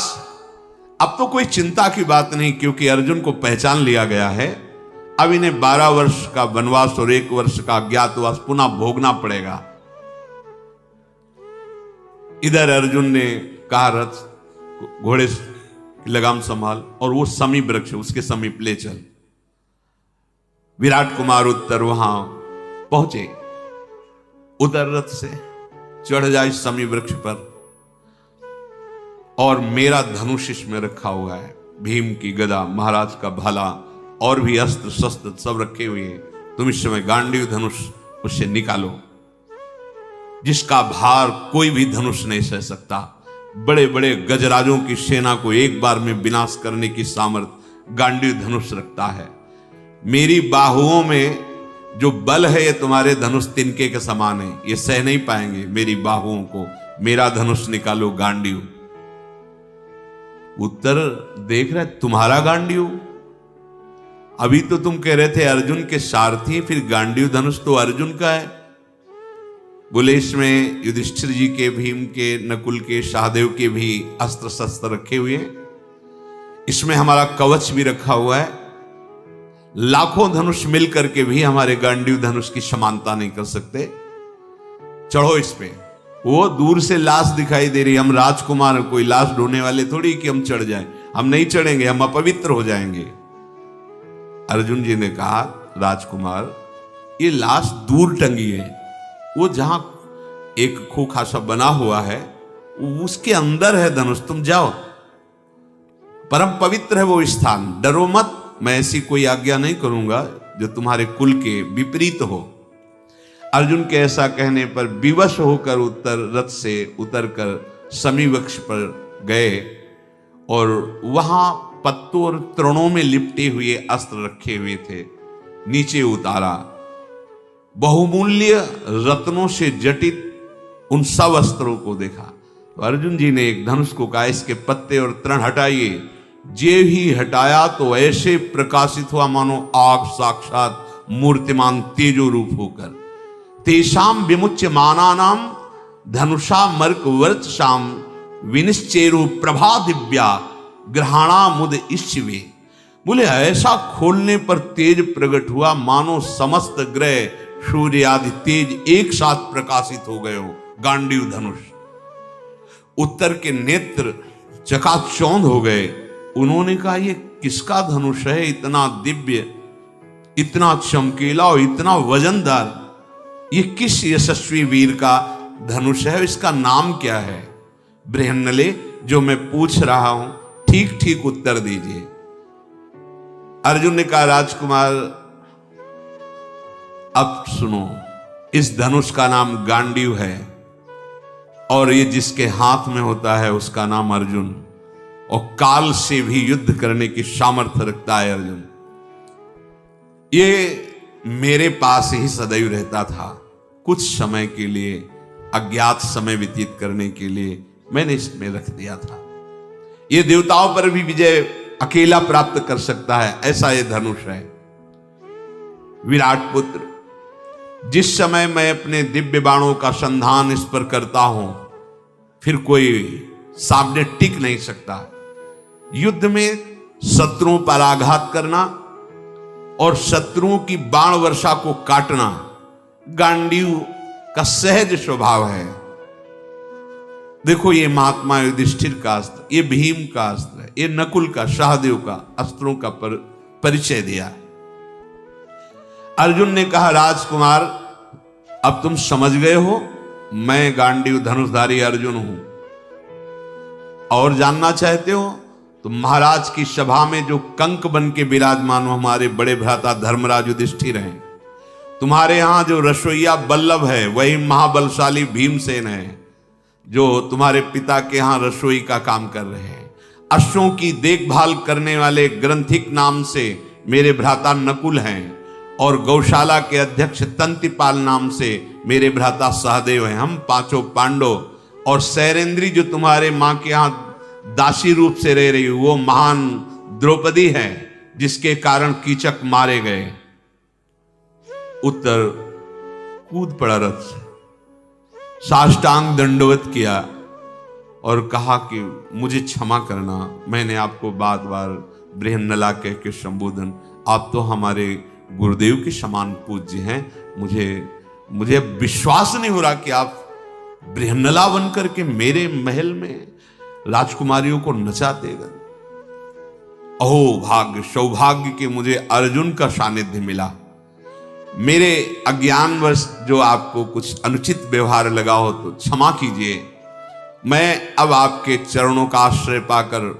अब तो कोई चिंता की बात नहीं, क्योंकि अर्जुन को पहचान लिया गया है। अब इन्हें 12 वर्ष का वनवास और 1 वर्ष का अज्ञातवास पुनः भोगना पड़ेगा। इधर अर्जुन ने कहा रथ घोड़े की लगाम संभाल और वो समी वृक्ष उसके समीप ले चल। विराट कुमार उत्तर वहां पहुंचे, उतर रथ से, चढ़ जाए समी वृक्ष पर, और मेरा धनुष इसमें रखा हुआ है, भीम की गदा, महाराज का भाला और भी अस्त्र शस्त्र सब रखे हुए हैं। तुम इस समय गांडीव धनुष उससे निकालो, जिसका भार कोई भी धनुष नहीं सह सकता। बड़े बड़े गजराजों की सेना को एक बार में विनाश करने की सामर्थ्य गांडीव धनुष रखता है। मेरी बाहुओं में जो बल है ये तुम्हारे धनुष तिनके के समान है, ये सह नहीं पाएंगे मेरी बाहुओं को। मेरा धनुष निकालो गांडीव। उत्तर देख रहे तुम्हारा गांडीव, अभी तो तुम कह रहे थे अर्जुन के सारथी, फिर गांडीव धनुष तो अर्जुन का है। बोले इसमें युधिष्ठिर जी के, भीम के, नकुल के, सहदेव के भी अस्त्र शस्त्र रखे हुए हैं, इसमें हमारा कवच भी रखा हुआ है। लाखों धनुष मिलकर के भी हमारे गांडीव धनुष की समानता नहीं कर सकते। चढ़ो इस पे। वो दूर से लाश दिखाई दे रही, हम राजकुमार, कोई लाश ढोने वाले थोड़ी कि हम चढ़ जाएं। हम नहीं चढ़ेंगे, हम अपवित्र हो जाएंगे। अर्जुन जी ने कहा राजकुमार ये लाश दूर टंगी है, वो जहां एक खोखा सा बना हुआ है उसके अंदर है धनुष, तुम जाओ, परम पवित्र है वो स्थान, डरो मत। मैं ऐसी कोई आज्ञा नहीं करूंगा जो तुम्हारे कुल के विपरीत हो। अर्जुन के ऐसा कहने पर विवश होकर रथ से उतरकर समी वृक्ष पर गए और वहां पत्तों और तृणों में लिपटे हुए अस्त्र रखे हुए थे, नीचे उतारा। बहुमूल्य रत्नों से जटित उन सब अस्त्रों को देखा तो अर्जुन जी ने एक धनुष को कहा इसके पत्ते और तृण हटाइए। जे ही हटाया तो ऐसे प्रकाशित हुआ मानो आग साक्षात मूर्तिमान तेजो रूप होकर। तेषाम विमुच्य मानानाम धनुषा मर्क वर्चसाम विनिश्चेरु प्रभा दिव्या ग्रहाणा मुद इश्वे। बोले ऐसा खोलने पर तेज प्रकट हुआ मानो समस्त ग्रह सूर्य आदि तेज एक साथ प्रकाशित हो गए हो। गांडीव धनुष। उत्तर के नेत्र चकाचौंध हो गए। उन्होंने कहा ये किसका धनुष है, इतना दिव्य, इतना चमकीला और इतना वजनदार, ये किस यशस्वी वीर का धनुष है, इसका नाम क्या है? बृहन्नले जो मैं पूछ रहा हूं ठीक ठीक उत्तर दीजिए। अर्जुन ने कहा राजकुमार अब सुनो, इस धनुष का नाम गांडीव है और ये जिसके हाथ में होता है उसका नाम अर्जुन, और काल से भी युद्ध करने की सामर्थ्य रखता है अर्जुन। ये मेरे पास ही सदैव रहता था, कुछ समय के लिए, अज्ञात समय व्यतीत करने के लिए मैंने इसमें रख दिया था। ये देवताओं पर भी विजय अकेला प्राप्त कर सकता है, ऐसा ये धनुष है। विराट पुत्र, जिस समय मैं अपने दिव्य बाणों का संधान इस पर करता हूं फिर कोई सामने टिक नहीं सकता। युद्ध में शत्रुओं पर आघात करना और शत्रुओं की बाण वर्षा को काटना गांडीव का सहज स्वभाव है। देखो ये महात्मा युधिष्ठिर का अस्त्र, ये भीम का अस्त्र है, ये नकुल का, सहदेव का अस्त्रों का परिचय दिया। अर्जुन ने कहा राजकुमार अब तुम समझ गए हो मैं गांडीव धनुषधारी अर्जुन हूं, और जानना चाहते हो तो महाराज की सभा में जो कंक बन के विराजमान हो हमारे बड़े भ्राता धर्मराज युधिष्ठिर हैं। तुम्हारे यहां जो रसोईया बल्लभ है वही महाबलशाली भीमसेन है जो तुम्हारे पिता के यहां रसोई का काम कर रहे हैं। अश्वों की देखभाल करने वाले ग्रंथिक नाम से मेरे भ्राता नकुल हैं और गौशाला के अध्यक्ष तंतिपाल नाम से मेरे भ्राता सहदेव हैं। हम पांचों पांडव, और सैरेंद्री जो तुम्हारे मां के यहां दासी रूप से रह रही वो महान द्रौपदी है जिसके कारण कीचक मारे गए। उत्तर कूद पड़ा रथ से, साष्टांग दंडवत किया और कहा कि मुझे क्षमा करना, मैंने आपको बार बार बृहन्नला कह के संबोधन, आप तो हमारे गुरुदेव के समान पूज्य हैं, मुझे विश्वास नहीं हो रहा कि आप बृहन्नला बनकर के मेरे महल में राजकुमारियों को नचाते गए। अहो भाग्य, सौभाग्य कि मुझे अर्जुन का सानिध्य मिला। मेरे अज्ञानवश जो आपको कुछ अनुचित व्यवहार लगा हो तो क्षमा कीजिए। मैं अब आपके चरणों का आश्रय पाकर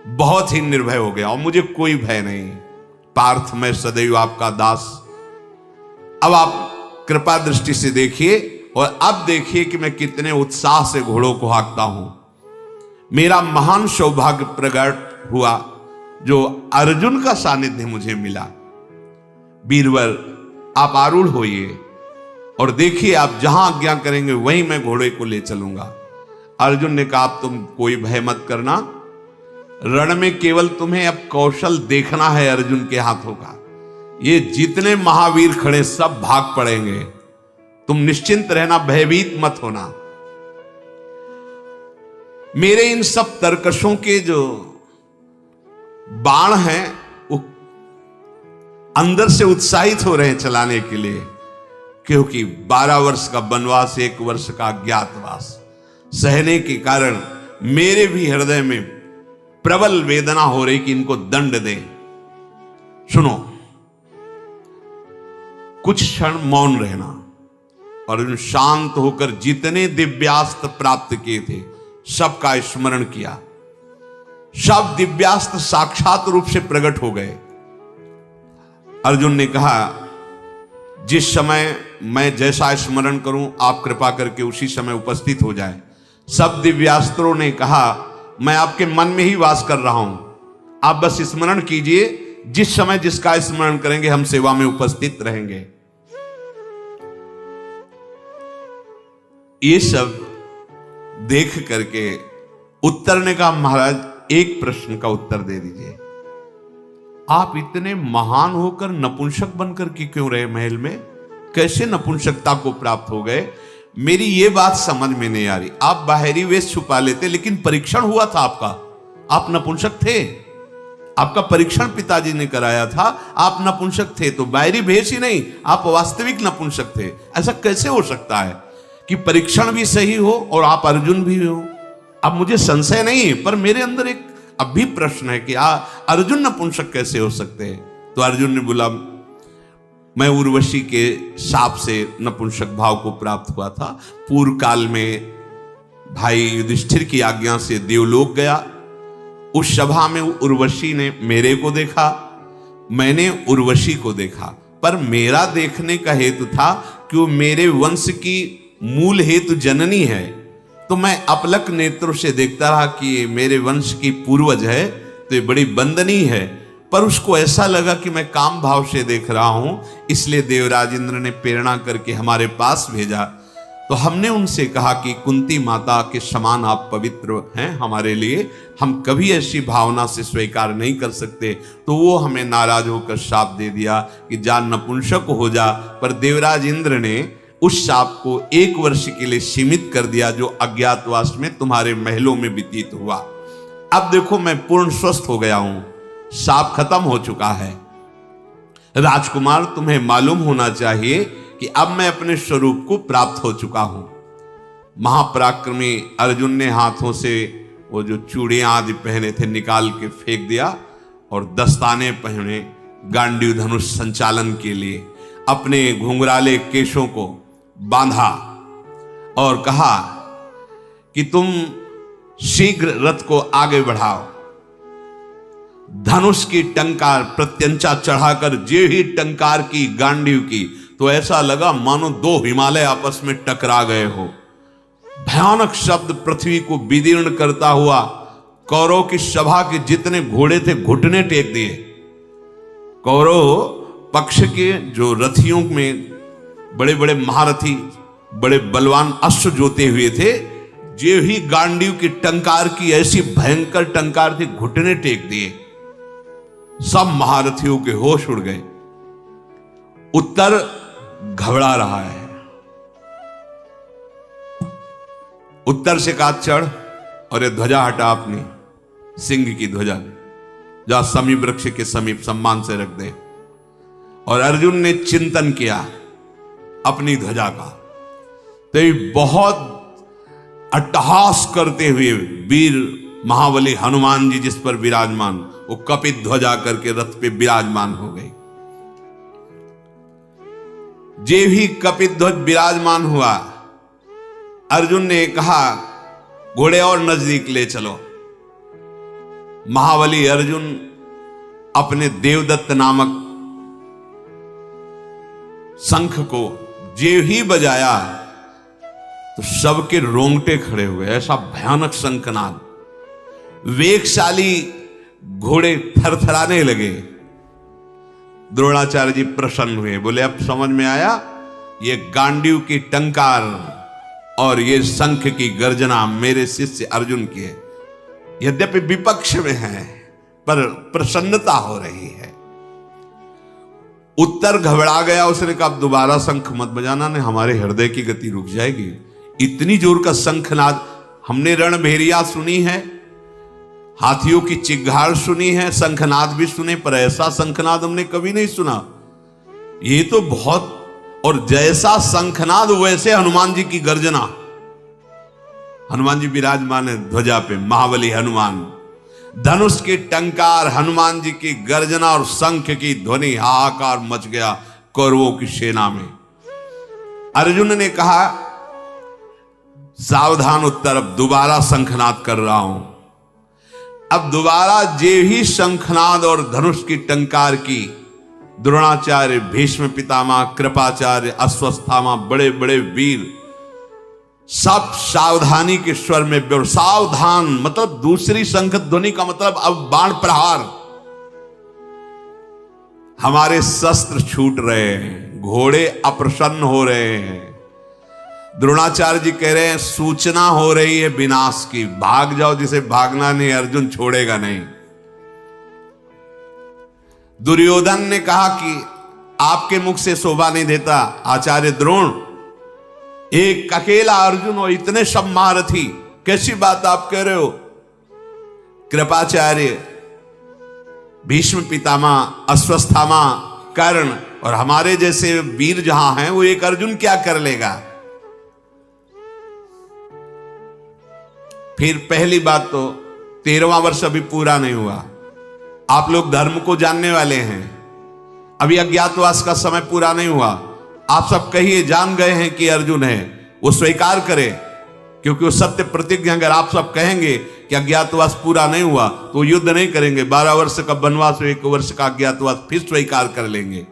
बहुत ही निर्भय हो गया और मुझे कोई भय नहीं। पार्थ, मैं सदैव आपका दास। अब आप कृपा दृष्टि से देखिए और अब देखिए कि मैं कितने उत्साह से घोड़ों को हाँकता हूं। मेरा महान सौभाग्य प्रकट हुआ जो अर्जुन का सानिध्य मुझे मिला। वीरवर, आप आरूढ़ होइए और देखिए, आप जहां आज्ञा करेंगे वहीं मैं घोड़े को ले चलूंगा। अर्जुन ने कहा, तुम कोई भय मत करना, रण में केवल तुम्हें अब कौशल देखना है अर्जुन के हाथों का। ये जितने महावीर खड़े सब भाग पड़ेंगे, तुम निश्चिंत रहना, भयभीत मत होना। मेरे इन सब तरकशों के जो बाण हैं वो अंदर से उत्साहित हो रहे हैं चलाने के लिए, क्योंकि 12 वर्ष का वनवास, 1 वर्ष का अज्ञातवास सहने के कारण मेरे भी हृदय में प्रबल वेदना हो रही कि इनको दंड दें। सुनो, कुछ क्षण मौन रहना। अर्जुन शांत होकर जितने दिव्यास्त्र प्राप्त किए थे सबका स्मरण किया। सब दिव्यास्त्र साक्षात रूप से प्रकट हो गए। अर्जुन ने कहा, जिस समय मैं जैसा स्मरण करूं आप कृपा करके उसी समय उपस्थित हो जाए। सब दिव्यास्त्रों ने कहा, मैं आपके मन में ही वास कर रहा हूं, आप बस स्मरण कीजिए, जिस समय जिसका स्मरण करेंगे हम सेवा में उपस्थित रहेंगे। ये सब देख करके उत्तर ने कहा, महाराज एक प्रश्न का उत्तर दे दीजिए। आप इतने महान होकर नपुंसक बनकर के क्यों रहे महल में? कैसे नपुंसकता को प्राप्त हो गए? मेरी ये बात समझ में नहीं आ रही। आप बाहरी वेश छुपा लेते, लेकिन परीक्षण हुआ था आपका, आप नपुंसक थे। आपका परीक्षण पिताजी ने कराया था, आप नपुंसक थे। तो बाहरी भेष ही नहीं, आप वास्तविक नपुंसक थे। ऐसा कैसे हो सकता है कि परीक्षण भी सही हो और आप अर्जुन भी हो? अब मुझे संशय नहीं है, पर मेरे अंदर एक अब भी प्रश्न है कि अर्जुन नपुंसक कैसे हो सकते हैं? तो अर्जुन ने बोला, मैं उर्वशी के शाप से नपुंसक भाव को प्राप्त हुआ था। पूर्व काल में भाई युधिष्ठिर की आज्ञा से देवलोक गया। उस सभा में उर्वशी ने मेरे को देखा, मैंने उर्वशी को देखा, पर मेरा देखने का हेतु था कि वो मेरे वंश की मूल हेतु जननी है। तो मैं अपलक नेत्रों से देखता रहा कि ये मेरे वंश की पूर्वज है, तो ये बड़ी वंदनीय है। पर उसको ऐसा लगा कि मैं काम भाव से देख रहा हूं, इसलिए देवराज इंद्र ने प्रेरणा करके हमारे पास भेजा। तो हमने उनसे कहा कि कुंती माता के समान आप पवित्र हैं हमारे लिए, हम कभी ऐसी भावना से स्वीकार नहीं कर सकते। तो वो हमें नाराज होकर शाप दे दिया कि जा नपुंसक हो जा। पर देवराज इंद्र ने उस शाप को 1 वर्ष के लिए सीमित कर दिया, जो अज्ञातवास में तुम्हारे महलों में व्यतीत हुआ। अब देखो, मैं पूर्ण स्वस्थ हो गया हूं, शाप खत्म हो चुका है। राजकुमार, तुम्हें मालूम होना चाहिए कि अब मैं अपने स्वरूप को प्राप्त हो चुका हूं। महापराक्रमी अर्जुन ने हाथों से वो जो चूड़ियां आदि पहने थे निकाल के फेंक दिया और दस्ताने पहने गांडीव धनुष संचालन के लिए। अपने घुंघराले केशों को बांधा और कहा कि तुम शीघ्र रथ को आगे बढ़ाओ। धनुष की टंकार प्रत्यंचा चढ़ाकर जे ही टंकार की गांडीव की, तो ऐसा लगा मानो 2 हिमालय आपस में टकरा गए हो। भयानक शब्द पृथ्वी को विदीर्ण करता हुआ कौरव की सभा के जितने घोड़े थे घुटने टेक दिए। कौरव पक्ष के जो रथियों में बड़े बड़े महारथी, बड़े बलवान अश्व जोते हुए थे, जो ही गांडीव की टंकार की ऐसी भयंकर टंकार थी, घुटने टेक दिए। सब महारथियों के होश उड़ गए। उत्तर घबरा रहा है। उत्तर से कहा, चढ़ और ये ध्वजा हटा अपनी, सिंह की ध्वजा, जा समी वृक्ष के समीप सम्मान से रख दे। और अर्जुन ने चिंतन किया अपनी ध्वजा का। तो बहुत अट्टहास करते हुए वीर महाबली हनुमान जी जिस पर विराजमान, वो कपित ध्वजा करके रथ पे विराजमान हो गई। जे भी कपित ध्वज विराजमान हुआ, अर्जुन ने कहा घोड़े और नजदीक ले चलो। महाबली अर्जुन अपने देवदत्त नामक शंख को जे ही बजाया तो सबके रोंगटे खड़े हुए। ऐसा भयानक शंखनाद, वेगशाली घोड़े थरथराने लगे। द्रोणाचार्य जी प्रसन्न हुए, बोले अब समझ में आया, ये गांडीव की टंकार और ये शंख की गर्जना मेरे शिष्य अर्जुन की है। यद्यपि विपक्ष में है पर प्रसन्नता हो रही है। उत्तर घबरा गया, उसने कहा अब दोबारा शंख मत बजाना, ने हमारे हृदय की गति रुक जाएगी। इतनी जोर का शंखनाद, हमने रणभेरिया सुनी है, हाथियों की चिघाड़ सुनी है, शंखनाद भी सुने, पर ऐसा शंखनाद हमने कभी नहीं सुना। ये तो बहुत, और जैसा शंखनाद वैसे हनुमान जी की गर्जना। हनुमान जी विराजमान है ध्वजा पे, महाबली हनुमान, धनुष की टंकार, हनुमान जी की गर्जना और शंख की ध्वनि, हाहाकार मच गया कौरवों की सेना में। अर्जुन ने कहा सावधान उत्तर, अब दोबारा शंखनाद कर रहा हूं। अब दोबारा जे ही शंखनाद और धनुष की टंकार की, द्रोणाचार्य, भीष्म पितामह, कृपाचार्य, अश्वत्थामा, बड़े बड़े वीर सब सावधानी के स्वर में, सावधान मतलब दूसरी शंख ध्वनि का मतलब अब बाण प्रहार। हमारे शस्त्र छूट रहे हैं, घोड़े अप्रसन्न हो रहे हैं। द्रोणाचार्य जी कह रहे हैं सूचना हो रही है विनाश की, भाग जाओ, जिसे भागना नहीं अर्जुन छोड़ेगा नहीं। दुर्योधन ने कहा कि आपके मुख से शोभा नहीं देता आचार्य द्रोण, एक अकेला अर्जुन हो, इतने सब महारथी, कैसी बात आप कह रहे हो। कृपाचार्य, भीष्म पितामह, अश्वत्थामा, कर्ण और हमारे जैसे वीर जहां हैं, वो एक अर्जुन क्या कर लेगा। फिर पहली बात तो 13वां वर्ष अभी पूरा नहीं हुआ, आप लोग धर्म को जानने वाले हैं, अभी अज्ञातवास का समय पूरा नहीं हुआ। आप सब कहिए जान गए हैं कि अर्जुन है, वो स्वीकार करे, क्योंकि वो सत्य प्रतिज्ञा। अगर आप सब कहेंगे कि अज्ञातवास पूरा नहीं हुआ तो वो युद्ध नहीं करेंगे, 12 वर्ष का वनवास, 1 वर्ष का अज्ञातवास फिर स्वीकार कर लेंगे।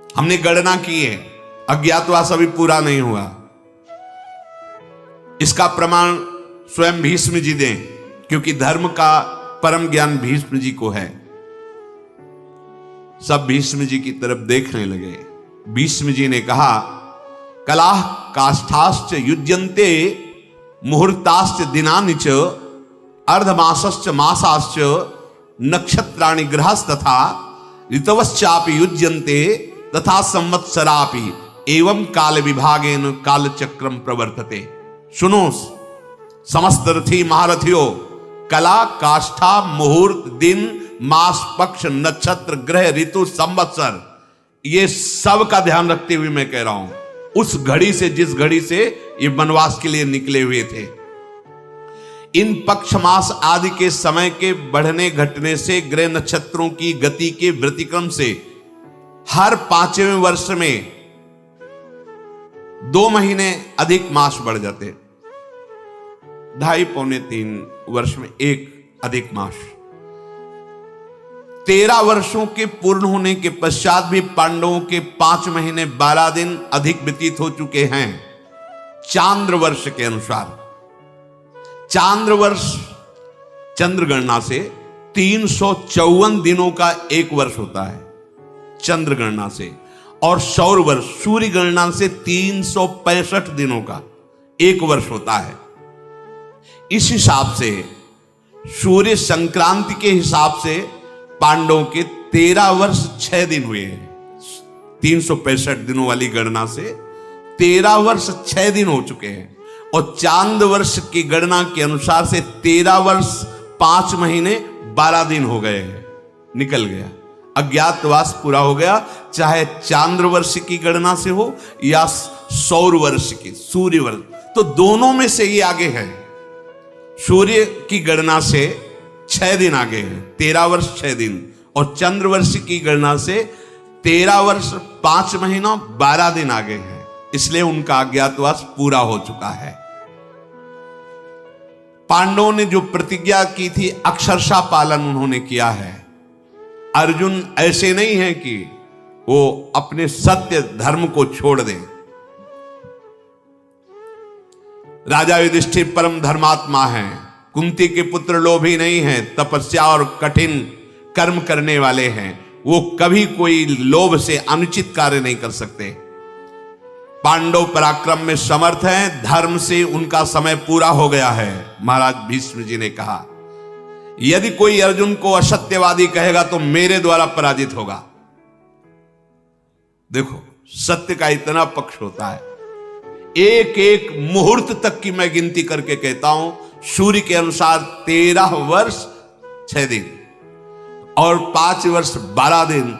हमने गणना की है, अज्ञातवास अभी पूरा नहीं हुआ। इसका प्रमाण स्वयं भीष्म जी दें, क्योंकि धर्म का परम ज्ञान भीष्म जी को है। सब भीष्म जी की तरफ देखने लगे। भीष्म जी ने कहा कलाह काष्ठाश्च युज्यन्ते मुहूर्ताश्च दिनानि च अर्धमासश्च मासाश्च नक्षत्राणि ग्रहस्तथा ऋतवश्चापि युज्यन्ते तथा संवत्सरापि एवं काल विभागेन कालचक्रम प्रवर्तते। सुनो समस्त रथी महारथियों, कला, काष्ठा, मुहूर्त, दिन, मास, पक्ष, नक्षत्र, ग्रह, ऋतु, संवत्सर, ये सब का ध्यान रखते हुए मैं कह रहा हूं, उस घड़ी से जिस घड़ी से ये वनवास के लिए निकले हुए थे, इन पक्ष मास आदि के समय के बढ़ने घटने से, ग्रह नक्षत्रों की गति के व्यतिक्रम से हर 5वें वर्ष में 2 महीने अधिक मास बढ़ जाते, 2.5 पौने 3 वर्ष में 1 अधिक मास। 13 वर्षों के पूर्ण होने के पश्चात भी पांडवों के 5 महीने 12 दिन अधिक व्यतीत हो चुके हैं चांद्र वर्ष के अनुसार। चांद्र वर्ष चंद्र गणना से 354 दिनों का एक वर्ष होता है चंद्र गणना से, और सौर वर्ष सूर्य गणना से 365 दिनों का एक वर्ष होता है। इस हिसाब से सूर्य संक्रांति के हिसाब से पांडवों के 13 वर्ष 6 दिन हुए हैं। 365 दिनों वाली गणना से 13 वर्ष 6 दिन हो चुके हैं, और चांद वर्ष की गणना के अनुसार से 13 वर्ष 5 महीने 12 दिन हो गए हैं, निकल गया। अज्ञातवास पूरा हो गया, चाहे चांद्र वर्ष की गणना से हो या सौर वर्ष की, सूर्य वर्ष, तो दोनों में से ये आगे है। सूर्य की गणना से 6 दिन आगे है, 13 वर्ष 6 दिन, और चंद्र वर्ष की गणना से 13 वर्ष 5 महीना 12 दिन आगे है। इसलिए उनका अज्ञातवास पूरा हो चुका है। पांडवों ने जो प्रतिज्ञा की थी अक्षरशः पालन उन्होंने किया है। अर्जुन ऐसे नहीं है कि वो अपने सत्य धर्म को छोड़ दें। राजा युधिष्ठिर परम धर्मात्मा हैं, कुंती के पुत्र लोभी नहीं हैं, तपस्या और कठिन कर्म करने वाले हैं। वो कभी कोई लोभ से अनुचित कार्य नहीं कर सकते। पांडव पराक्रम में समर्थ हैं, धर्म से उनका समय पूरा हो गया है। महाराज भीष्म जी ने कहा, यदि कोई अर्जुन को असत्यवादी कहेगा तो मेरे द्वारा पराजित होगा। देखो, सत्य का इतना पक्ष होता है। एक एक मुहूर्त तक की मैं गिनती करके कहता हूं, सूर्य के अनुसार 13 वर्ष 6 दिन और 5 वर्ष 12 दिन,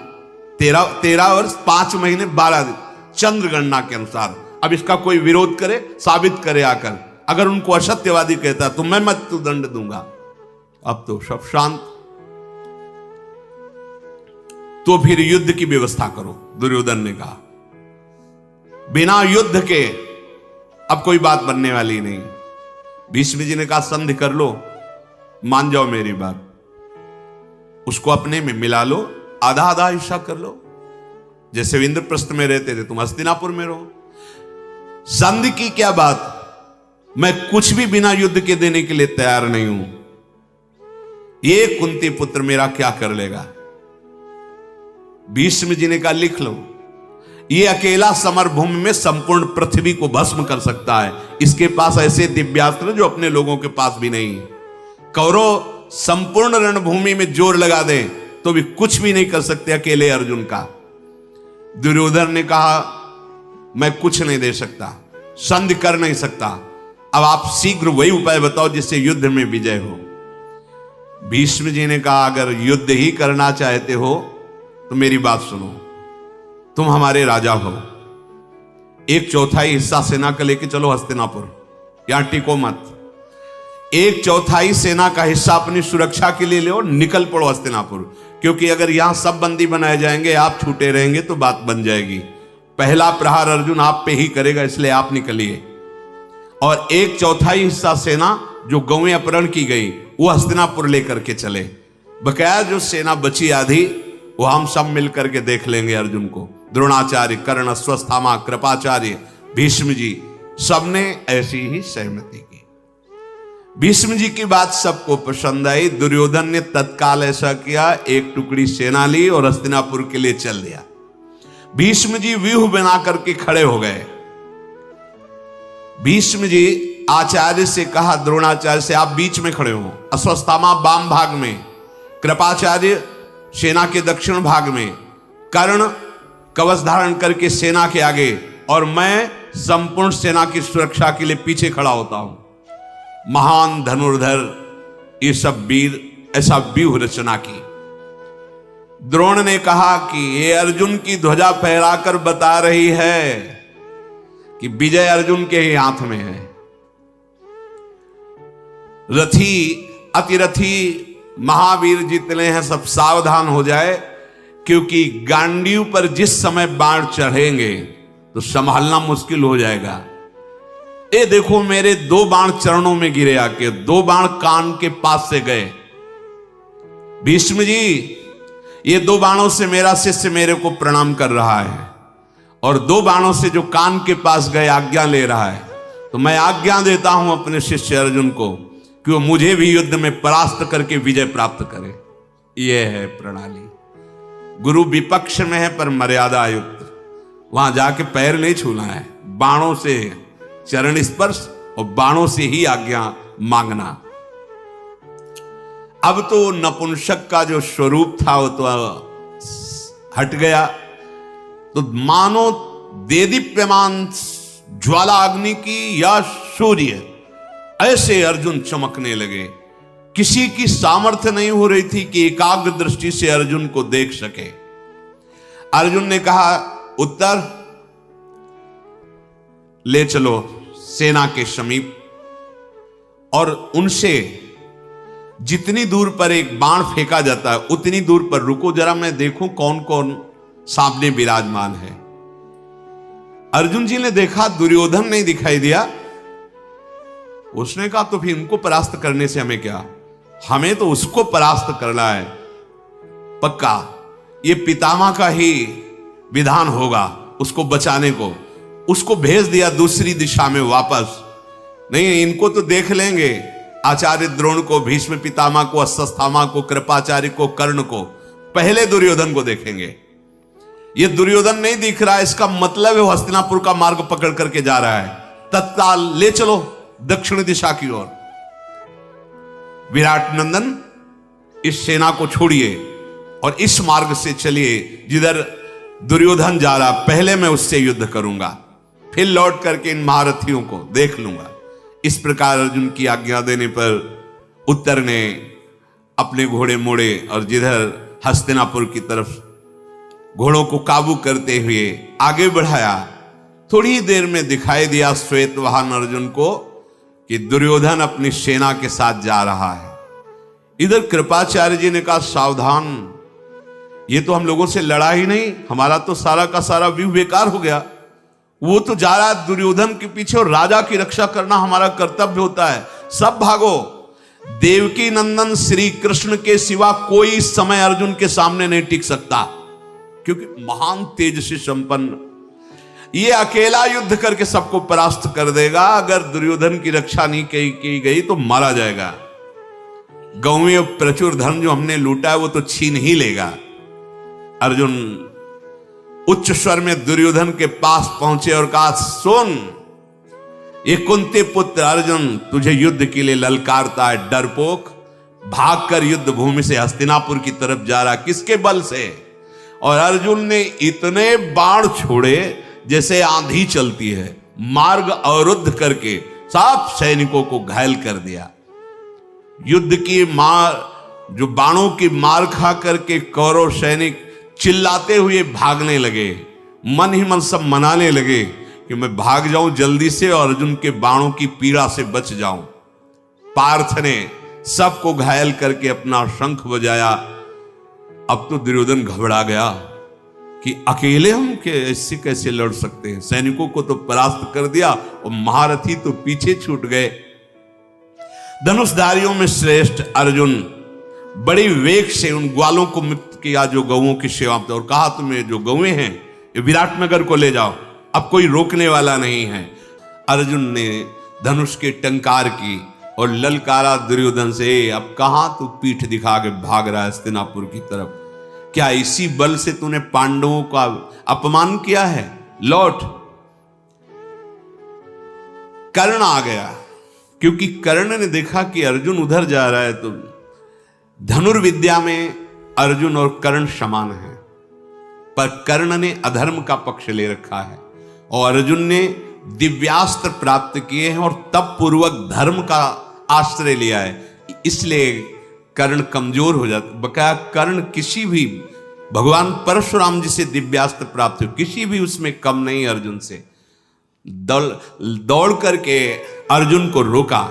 13 वर्ष 5 महीने 12 दिन चंद्र गणना के अनुसार। अब इसका कोई विरोध करे, साबित करे आकर। अगर उनको असत्यवादी कहता तो मैं मृत्युदंड दूंगा। अब तो सब शांत। तो फिर युद्ध की व्यवस्था करो, दुर्योधन ने कहा। बिना युद्ध के अब कोई बात बनने वाली नहीं। भीष्म जी ने कहा, संधि कर लो, मान जाओ मेरी बात, उसको अपने में मिला लो, आधा आधा हिस्सा कर लो। जैसे इंद्रप्रस्थ में रहते थे, तुम हस्तिनापुर में रहो। संधि की क्या बात, मैं कुछ भी बिना युद्ध के देने के लिए तैयार नहीं हूं। ये कुंती पुत्र मेरा क्या कर लेगा। भीष्म जी ने कहा, लिख लो, ये अकेला समरभूमि में संपूर्ण पृथ्वी को भस्म कर सकता है। इसके पास ऐसे दिव्यास्त्र जो अपने लोगों के पास भी नहीं है। कौरव संपूर्ण रणभूमि में जोर लगा दें तो भी कुछ भी नहीं कर सकते अकेले अर्जुन का। दुर्योधन ने कहा, मैं कुछ नहीं दे सकता, संधि कर नहीं सकता। अब आप शीघ्र वही उपाय बताओ जिससे युद्ध में विजय हो। भीष्म जी ने कहा, अगर युद्ध ही करना चाहते हो तो मेरी बात सुनो, तुम हमारे राजा हो, 1/4 हिस्सा सेना का लेके चलो हस्तिनापुर, यहां टिको मत। 1/4 सेना का हिस्सा अपनी सुरक्षा के लिए लो, निकल पड़ो हस्तिनापुर। क्योंकि अगर यहां सब बंदी बनाए जाएंगे, आप छूटे रहेंगे तो बात बन जाएगी। पहला प्रहार अर्जुन आप पे ही करेगा, इसलिए आप निकलिए। और 1/4 हिस्सा सेना जो गौएं अपहरण की गई वो हस्तिनापुर लेकर के चले। बकाया जो सेना बची आधी, वो हम सब मिलकर के देख लेंगे अर्जुन को। द्रोणाचार्य, कर्ण, अश्वत्थामा, कृपाचार्य, भीष्म जी, सबने ऐसी ही सहमति की। भीष्म जी की बात सबको पसंद आई। दुर्योधन ने तत्काल ऐसा किया, एक टुकड़ी सेना ली और हस्तिनापुर के लिए चल दिया। भीष्म जी व्यूह बना करके खड़े हो गए। भीष्म जी आचार्य से कहा, द्रोणाचार्य से, आप बीच में खड़े हो, अश्वत्थामा वाम भाग में, कृपाचार्य सेना के दक्षिण भाग में, कर्ण कवच धारण करके सेना के आगे, और मैं संपूर्ण सेना की सुरक्षा के लिए पीछे खड़ा होता हूं। महान धनुर्धर ये सब वीर ऐसा व्यूह रचना की। द्रोण ने कहा कि ये अर्जुन की ध्वजा फहराकर बता रही है कि विजय अर्जुन के ही हाथ में है। रथी अतिरथी महावीर जितने हैं सब सावधान हो जाए, क्योंकि गांडीव पर जिस समय बाण चढ़ेंगे तो संभालना मुश्किल हो जाएगा। ये देखो, मेरे 2 बाण चरणों में गिरे आके, 2 बाण कान के पास से गए। भीष्म जी, ये 2 बाणों से मेरा शिष्य मेरे को प्रणाम कर रहा है, और 2 बाणों से जो कान के पास गए आज्ञा ले रहा है। तो मैं आज्ञा देता हूं अपने शिष्य अर्जुन को कि वो मुझे भी युद्ध में परास्त करके विजय प्राप्त करे। यह है प्रणाली। गुरु विपक्ष में है पर मर्यादा युक्त, वहां जाके पैर नहीं छूना है, बाणों से चरण स्पर्श और बाणों से ही आज्ञा मांगना। अब तो नपुंसक का जो स्वरूप था वो तो हट गया। तो मानो देदीप्यमान ज्वाला अग्नि की या सूर्य, ऐसे अर्जुन चमकने लगे। किसी की सामर्थ्य नहीं हो रही थी कि एकाग्र दृष्टि से अर्जुन को देख सके। अर्जुन ने कहा, उत्तर ले चलो सेना के समीप। और उनसे जितनी दूर पर एक बाण फेंका जाता है उतनी दूर पर रुको, जरा मैं देखूं कौन कौन सामने विराजमान है। अर्जुन जी ने देखा दुर्योधन नहीं दिखाई दिया। उसने कहा तो फिर इनको परास्त करने से हमें क्या, हमें तो उसको परास्त करना है पक्का। ये पितामह का ही विधान होगा उसको बचाने को। उसको भेज दिया दूसरी दिशा में वापस। नहीं, इनको तो देख लेंगे, आचार्य द्रोण को, भीष्म पितामह को, अश्वत्थामा को, कृपाचार्य को, कर्ण को। पहले दुर्योधन को देखेंगे। ये दुर्योधन नहीं दिख रहा है, इसका मतलब है वो हस्तिनापुर का मार्ग पकड़ करके जा रहा है। तत्काल ले चलो दक्षिण दिशा की ओर। विराट नंदन, इस सेना को छोड़िए और इस मार्ग से चलिए जिधर दुर्योधन जा रहा। पहले मैं उससे युद्ध करूंगा, फिर लौट करके इन महारथियों को देख लूंगा। इस प्रकार अर्जुन की आज्ञा देने पर उत्तर ने अपने घोड़े मोड़े और जिधर हस्तिनापुर की तरफ घोड़ों को काबू करते हुए आगे बढ़ाया। थोड़ी देर में दिखाई दिया श्वेतवाहन अर्जुन को कि दुर्योधन अपनी सेना के साथ जा रहा है। इधर कृपाचार्य जी ने कहा सावधान, ये तो हम लोगों से लड़ा ही नहीं, हमारा तो सारा का सारा व्यू बेकार हो गया। वो तो जा रहा है दुर्योधन के पीछे और राजा की रक्षा करना हमारा कर्तव्य होता है। सब भागो। देवकी नंदन श्री कृष्ण के सिवा कोई इस समय अर्जुन के सामने नहीं टिक सकता, क्योंकि महान तेज से संपन्न ये अकेला युद्ध करके सबको परास्त कर देगा। अगर दुर्योधन की रक्षा नहीं की गई तो मारा जाएगा। गांव में प्रचुर धन जो हमने लूटा है वो तो छीन ही लेगा। अर्जुन उच्च स्वर में दुर्योधन के पास पहुंचे और कहा, सुन, ये कुंती पुत्र अर्जुन तुझे युद्ध के लिए ललकारता है। डरपोक, भागकर युद्ध भूमि से हस्तिनापुर की तरफ जा रहा, किसके बल से? और अर्जुन ने इतने बाण छोड़े जैसे आंधी चलती है, मार्ग अवरुद्ध करके सब सैनिकों को घायल कर दिया। युद्ध की मार, जो बाणों की मार खा करके कौरव सैनिक चिल्लाते हुए भागने लगे। मन ही मन सब मनाने लगे कि मैं भाग जाऊं जल्दी से और अर्जुन के बाणों की पीड़ा से बच जाऊं। पार्थ ने सबको घायल करके अपना शंख बजाया। अब तो दुर्योधन घबरा गया कि अकेले हम ऐसे कैसे लड़ सकते हैं। सैनिकों को तो परास्त कर दिया और महारथी तो पीछे छूट गए। धनुषधारियों में श्रेष्ठ अर्जुन बड़ी वेग से उन ग्वालों को मुक्त किया जो गौओं की सेवा में, और कहा तुम्हें जो गौएं हैं ये विराटनगर को ले जाओ, अब कोई रोकने वाला नहीं है। अर्जुन ने धनुष के टंकार की और ललकारा दुर्योधन से, अब कहां तू पीठ दिखा के भाग रहा है हस्तिनापुर की तरफ? क्या इसी बल से तूने पांडवों का अपमान किया है? लौट। कर्ण आ गया, क्योंकि कर्ण ने देखा कि अर्जुन उधर जा रहा है तो धनुर्विद्या में अर्जुन और कर्ण समान हैं, पर कर्ण ने अधर्म का पक्ष ले रखा है और अर्जुन ने दिव्यास्त्र प्राप्त किए हैं और तप पूर्वक धर्म का आश्रय लिया है। इसलिए कर्ण कमजोर हो जाता। बकाया कर्ण किसी भी, भगवान परशुराम जी से दिव्यास्त्र प्राप्त हो, किसी भी उसमें कम नहीं अर्जुन से। दौड़ करके अर्जुन को रोका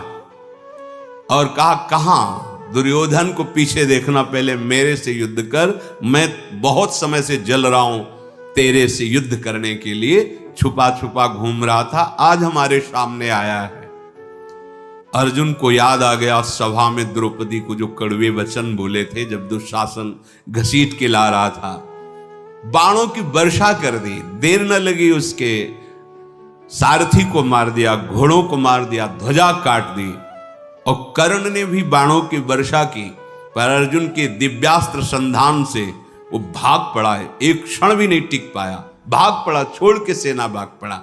और कहा, कहां? दुर्योधन को पीछे देखना, पहले मेरे से युद्ध कर। मैं बहुत समय से जल रहा हूं तेरे से युद्ध करने के लिए, छुपा छुपा घूम रहा था, आज हमारे सामने आया है। अर्जुन को याद आ गया सभा में द्रौपदी को जो कड़वे वचन बोले थे जब दुशासन घसीट के ला रहा था। बाणों की वर्षा कर दी, देर न लगी, उसके सारथी को मार दिया, घोड़ों को मार दिया, ध्वजा काट दी। और कर्ण ने भी बाणों की वर्षा की, पर अर्जुन के दिव्यास्त्र संधान से वो भाग पड़ा है। एक क्षण भी नहीं टिक पाया, भाग पड़ा, छोड़ के सेना भाग पड़ा।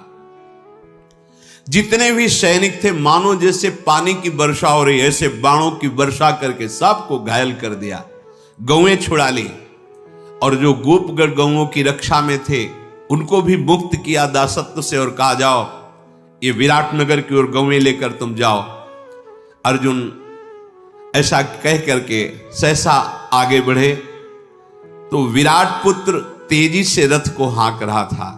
जितने भी सैनिक थे मानो जैसे पानी की वर्षा हो रही, ऐसे बाणों की वर्षा करके सबको घायल कर दिया। गौएं छुड़ा ली और जो गोपगढ़ गौओं की रक्षा में थे उनको भी मुक्त किया दासत्व से और कहा, जाओ ये विराटनगर की ओर गौएं लेकर तुम जाओ। अर्जुन ऐसा कह करके सहसा आगे बढ़े तो विराट पुत्र तेजी से रथ को हाँक रहा था।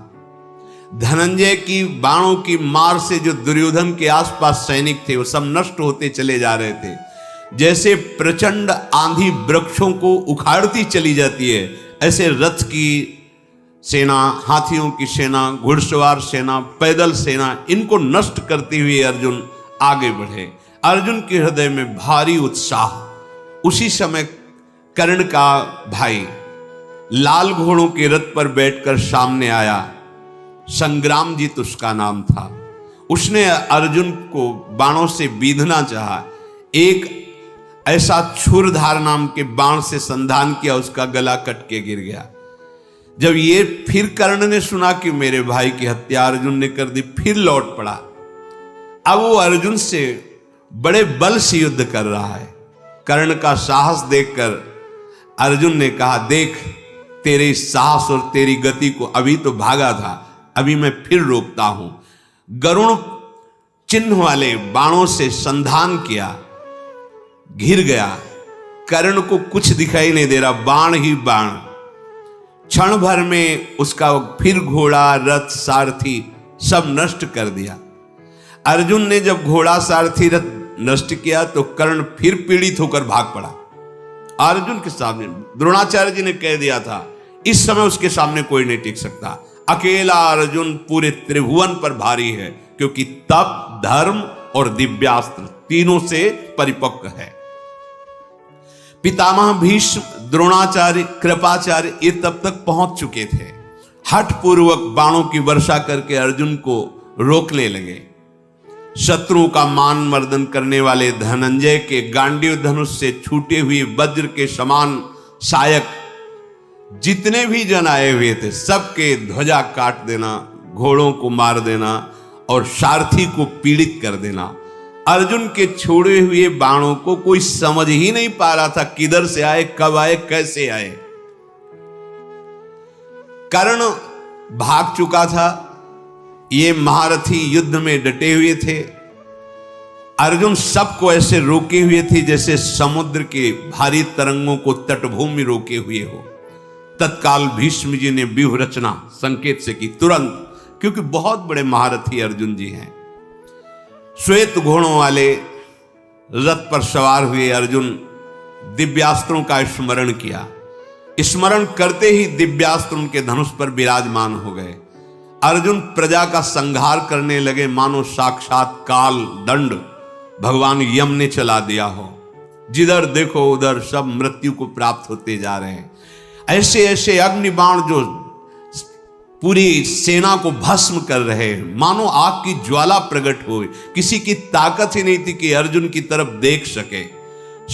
धनंजय की बाणों की मार से जो दुर्योधन के आसपास सैनिक थे वो सब नष्ट होते चले जा रहे थे। जैसे प्रचंड आंधी वृक्षों को उखाड़ती चली जाती है, ऐसे रथ की सेना, हाथियों की सेना, घुड़सवार सेना, पैदल सेना, इनको नष्ट करते हुए अर्जुन आगे बढ़े। अर्जुन के हृदय में भारी उत्साह। उसी समय कर्ण का भाई लाल घोड़ों के रथ पर बैठकर सामने आया। संग्रामजीत उसका नाम था। उसने अर्जुन को बाणों से बीधना चाहा। एक ऐसा छुरधार नाम के बाण से संधान किया, उसका गला कट के गिर गया। जब ये फिर कर्ण ने सुना कि मेरे भाई की हत्या अर्जुन ने कर दी, फिर लौट पड़ा। अब वो अर्जुन से बड़े बल से युद्ध कर रहा है। कर्ण का साहस देखकर अर्जुन ने कहा, देख तेरे साहस और तेरी गति को, अभी तो भागा था, अभी मैं फिर रोकता हूं। गरुण चिन्ह वाले बाणों से संधान किया, घिर गया। कर्ण को कुछ दिखाई नहीं दे रहा, बाण ही बाण। क्षण भर में उसका फिर घोड़ा, रथ, सारथी सब नष्ट कर दिया। अर्जुन ने जब घोड़ा, सारथी, रथ नष्ट किया तो कर्ण फिर पीड़ित होकर भाग पड़ा। अर्जुन के सामने द्रोणाचार्य जी ने कह दिया था, इस समय उसके सामने कोई नहीं टिक सकता। अकेला अर्जुन पूरे त्रिभुवन पर भारी है, क्योंकि तप, धर्म और दिव्यास्त्र तीनों से परिपक्व है। पितामह भीष्म, द्रोणाचार्य, कृपाचार्य ये तब तक पहुंच चुके थे। हठ पूर्वक बाणों की वर्षा करके अर्जुन को रोकने लगे। शत्रुओं का मान मर्दन करने वाले धनंजय के गांडीव धनुष से छूटे हुए वज्र के समान सायक जितने भी जन आए हुए थे, सबके ध्वजा काट देना, घोड़ों को मार देना और सारथी को पीड़ित कर देना। अर्जुन के छोड़े हुए बाणों को कोई समझ ही नहीं पा रहा था, किधर से आए, कब आए, कैसे आए। कर्ण भाग चुका था, ये महारथी युद्ध में डटे हुए थे। अर्जुन सबको ऐसे रोके हुए थे जैसे समुद्र के भारी तरंगों को तटभूमि रोके हुए हो। तत्काल भीष्म जी ने व्यूह रचना संकेत से की तुरंत, क्योंकि बहुत बड़े महारथी अर्जुन जी हैं। श्वेत घोड़ों वाले रथ पर सवार हुए अर्जुन दिव्यास्त्रों का स्मरण किया। स्मरण करते ही दिव्यास्त्र उनके धनुष पर विराजमान हो गए। अर्जुन प्रजा का संहार करने लगे, मानो साक्षात काल दंड भगवान यम ने चला दिया हो। जिधर देखो उधर सब मृत्यु को प्राप्त होते जा रहे हैं। ऐसे ऐसे अग्निबाण जो पूरी सेना को भस्म कर रहे हैं, मानो आग की ज्वाला प्रकट हो। किसी की ताकत ही नहीं थी कि अर्जुन की तरफ देख सके।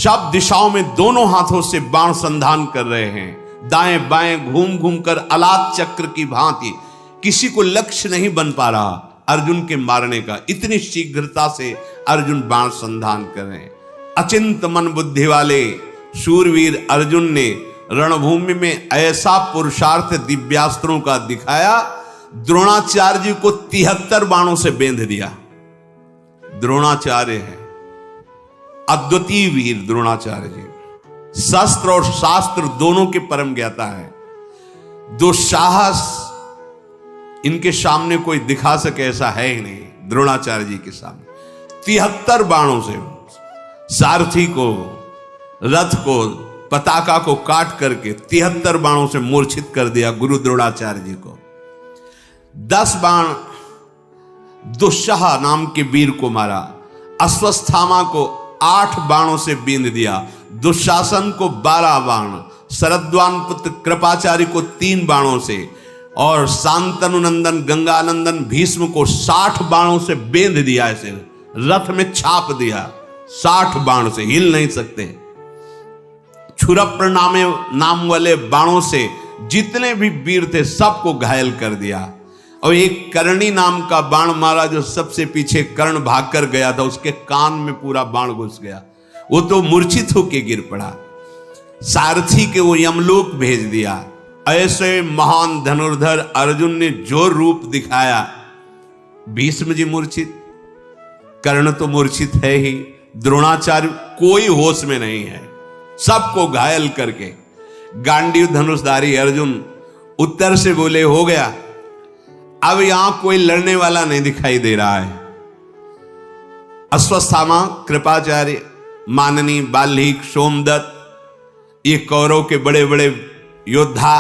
सब दिशाओं में दोनों हाथों से बाण संधान कर रहे हैं, दाएं बाएं घूम घूम कर अलात चक्र की भांति। किसी को लक्ष्य नहीं बन पा रहा अर्जुन के मारने का, इतनी शीघ्रता से अर्जुन बाण संधान कर रहे हैं। अचिंत मन बुद्धि वाले शूरवीर अर्जुन ने रणभूमि में ऐसा पुरुषार्थ दिव्यास्त्रों का दिखाया, द्रोणाचार्य जी को 73 बाणों से बेंध दिया। द्रोणाचार्य है अद्वितीय वीर। द्रोणाचार्य जी शस्त्र और शास्त्र दोनों के परम ज्ञाता है। दो साहस इनके सामने कोई दिखा सके ऐसा है ही नहीं। द्रोणाचार्य जी के सामने 73 बाणों से सारथी को, रथ को, पताका को काट करके 73 बाणों से मूर्छित कर दिया गुरु द्रोणाचार्य जी को। 10 बाण दुस्सह नाम के वीर को मारा। अश्वस्थामा को 8 बाणों से बींध दिया। दुशासन को 12 बाण, शरद्वान पुत्र कृपाचार्य को 3 बाणों से और शांतनु नंदन गंगानंदन भीष्म को 60 बाणों से बेंध दिया। ऐसे रथ में छाप दिया 60 बाण से, हिल नहीं सकते। छुरप्र नाम वाले बाणों से जितने भी वीर थे सबको घायल कर दिया। और एक करणी नाम का बाण मारा, जो सबसे पीछे कर्ण भाग कर गया था, उसके कान में पूरा बाण घुस गया, वो तो मूर्छित होके गिर पड़ा। सारथी के वो यमलोक भेज दिया। ऐसे महान धनुर्धर अर्जुन ने जो रूप दिखाया, भीष्म जी मूर्छित, कर्ण तो मूर्छित है ही, द्रोणाचार्य कोई होश में नहीं है, सबको घायल करके। गांडीव धनुषधारी अर्जुन उत्तर से बोले, हो गया, अब यहां कोई लड़ने वाला नहीं दिखाई दे रहा है। अश्वत्थामा, कृपाचार्य, माननी, बाल्मीक, सोमदत्त, ये कौरव के बड़े बड़े योद्धा,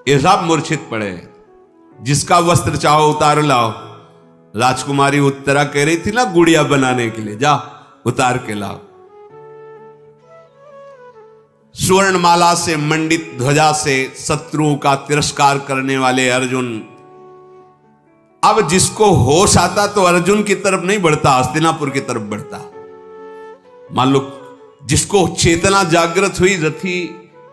ये सब मूर्छित पड़े। जिसका वस्त्र चाहो उतार लाओ। राजकुमारी उत्तरा कह रही थी ना गुड़िया बनाने के लिए, जा उतार के लाओ। स्वर्णमाला से मंडित ध्वजा से शत्रुओं का तिरस्कार करने वाले अर्जुन, अब जिसको होश आता तो अर्जुन की तरफ नहीं बढ़ता, हस्तिनापुर की तरफ बढ़ता। मान लो जिसको चेतना जागृत हुई, रथी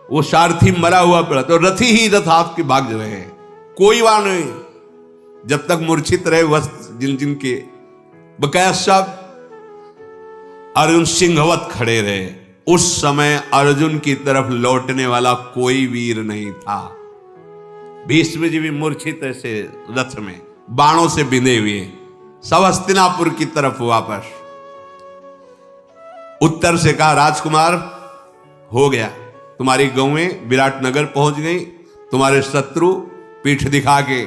वो सारथी मरा हुआ पड़ा तो रथी ही रथात के भाग रहे हैं, कोई वहां नहीं। जब तक मूर्छित रहे वस्त्र जिन जिन के बकाया सब अर्जुन सिंहवत खड़े रहे। उस समय अर्जुन की तरफ लौटने वाला कोई वीर नहीं था। भीष्म जी भी मूर्छित ऐसे रथ में बाणों से बिंधे हुए, सब हस्तिनापुर की तरफ वापस। उत्तर से कहा, राजकुमार हो गया, तुम्हारी गौएं विराटनगर पहुंच गई, तुम्हारे शत्रु पीठ दिखा के,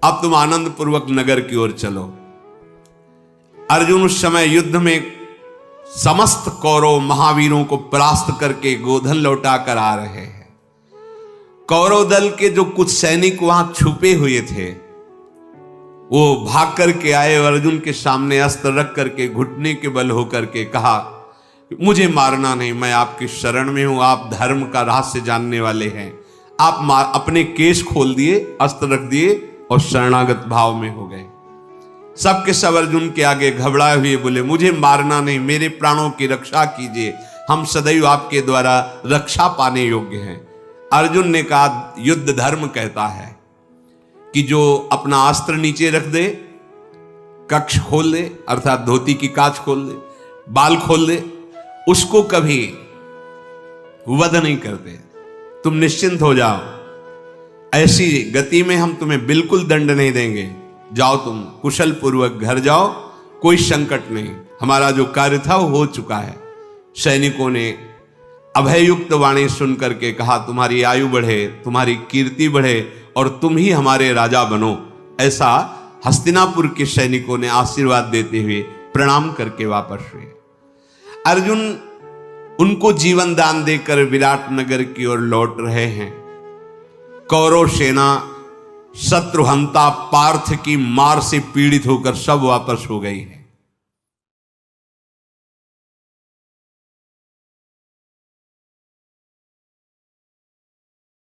अब तुम आनंद पूर्वक नगर की ओर चलो। अर्जुन उस समय युद्ध में समस्त कौरव महावीरों को परास्त करके गोधन लौटा कर आ रहे हैं। कौरव दल के जो कुछ सैनिक वहां छुपे हुए थे वो भाग करके आए, अर्जुन के सामने अस्त्र रख करके घुटने के बल होकर के कहा, मुझे मारना नहीं, मैं आपकी शरण में हूं, आप धर्म का रहस्य जानने वाले हैं। आप अपने केश खोल दिए, अस्त्र रख दिए और शरणागत भाव में हो गए। सबके सब अर्जुन के आगे घबराए हुए बोले, मुझे मारना नहीं, मेरे प्राणों की रक्षा कीजिए, हम सदैव आपके द्वारा रक्षा पाने योग्य हैं। अर्जुन ने कहा, युद्ध धर्म कहता है कि जो अपना अस्त्र नीचे रख दे, कक्ष खोल दे, अर्थात धोती की कांच खोल दे, बाल खोल दे, उसको कभी वध नहीं करते। तुम निश्चिंत हो जाओ, ऐसी गति में हम तुम्हें बिल्कुल दंड नहीं देंगे। जाओ, तुम कुशल पूर्वक घर जाओ, कोई संकट नहीं, हमारा जो कार्य था वो हो चुका है। सैनिकों ने अभययुक्त वाणी सुन करके कहा, तुम्हारी आयु बढ़े, तुम्हारी कीर्ति बढ़े और तुम ही हमारे राजा बनो। ऐसा हस्तिनापुर के सैनिकों ने आशीर्वाद देते हुए प्रणाम करके वापस हुए। अर्जुन उनको जीवन दान देकर विराट नगर की ओर लौट रहे हैं। कौरव सेना शत्रुहंता पार्थ की मार से पीड़ित होकर सब वापस हो गई है।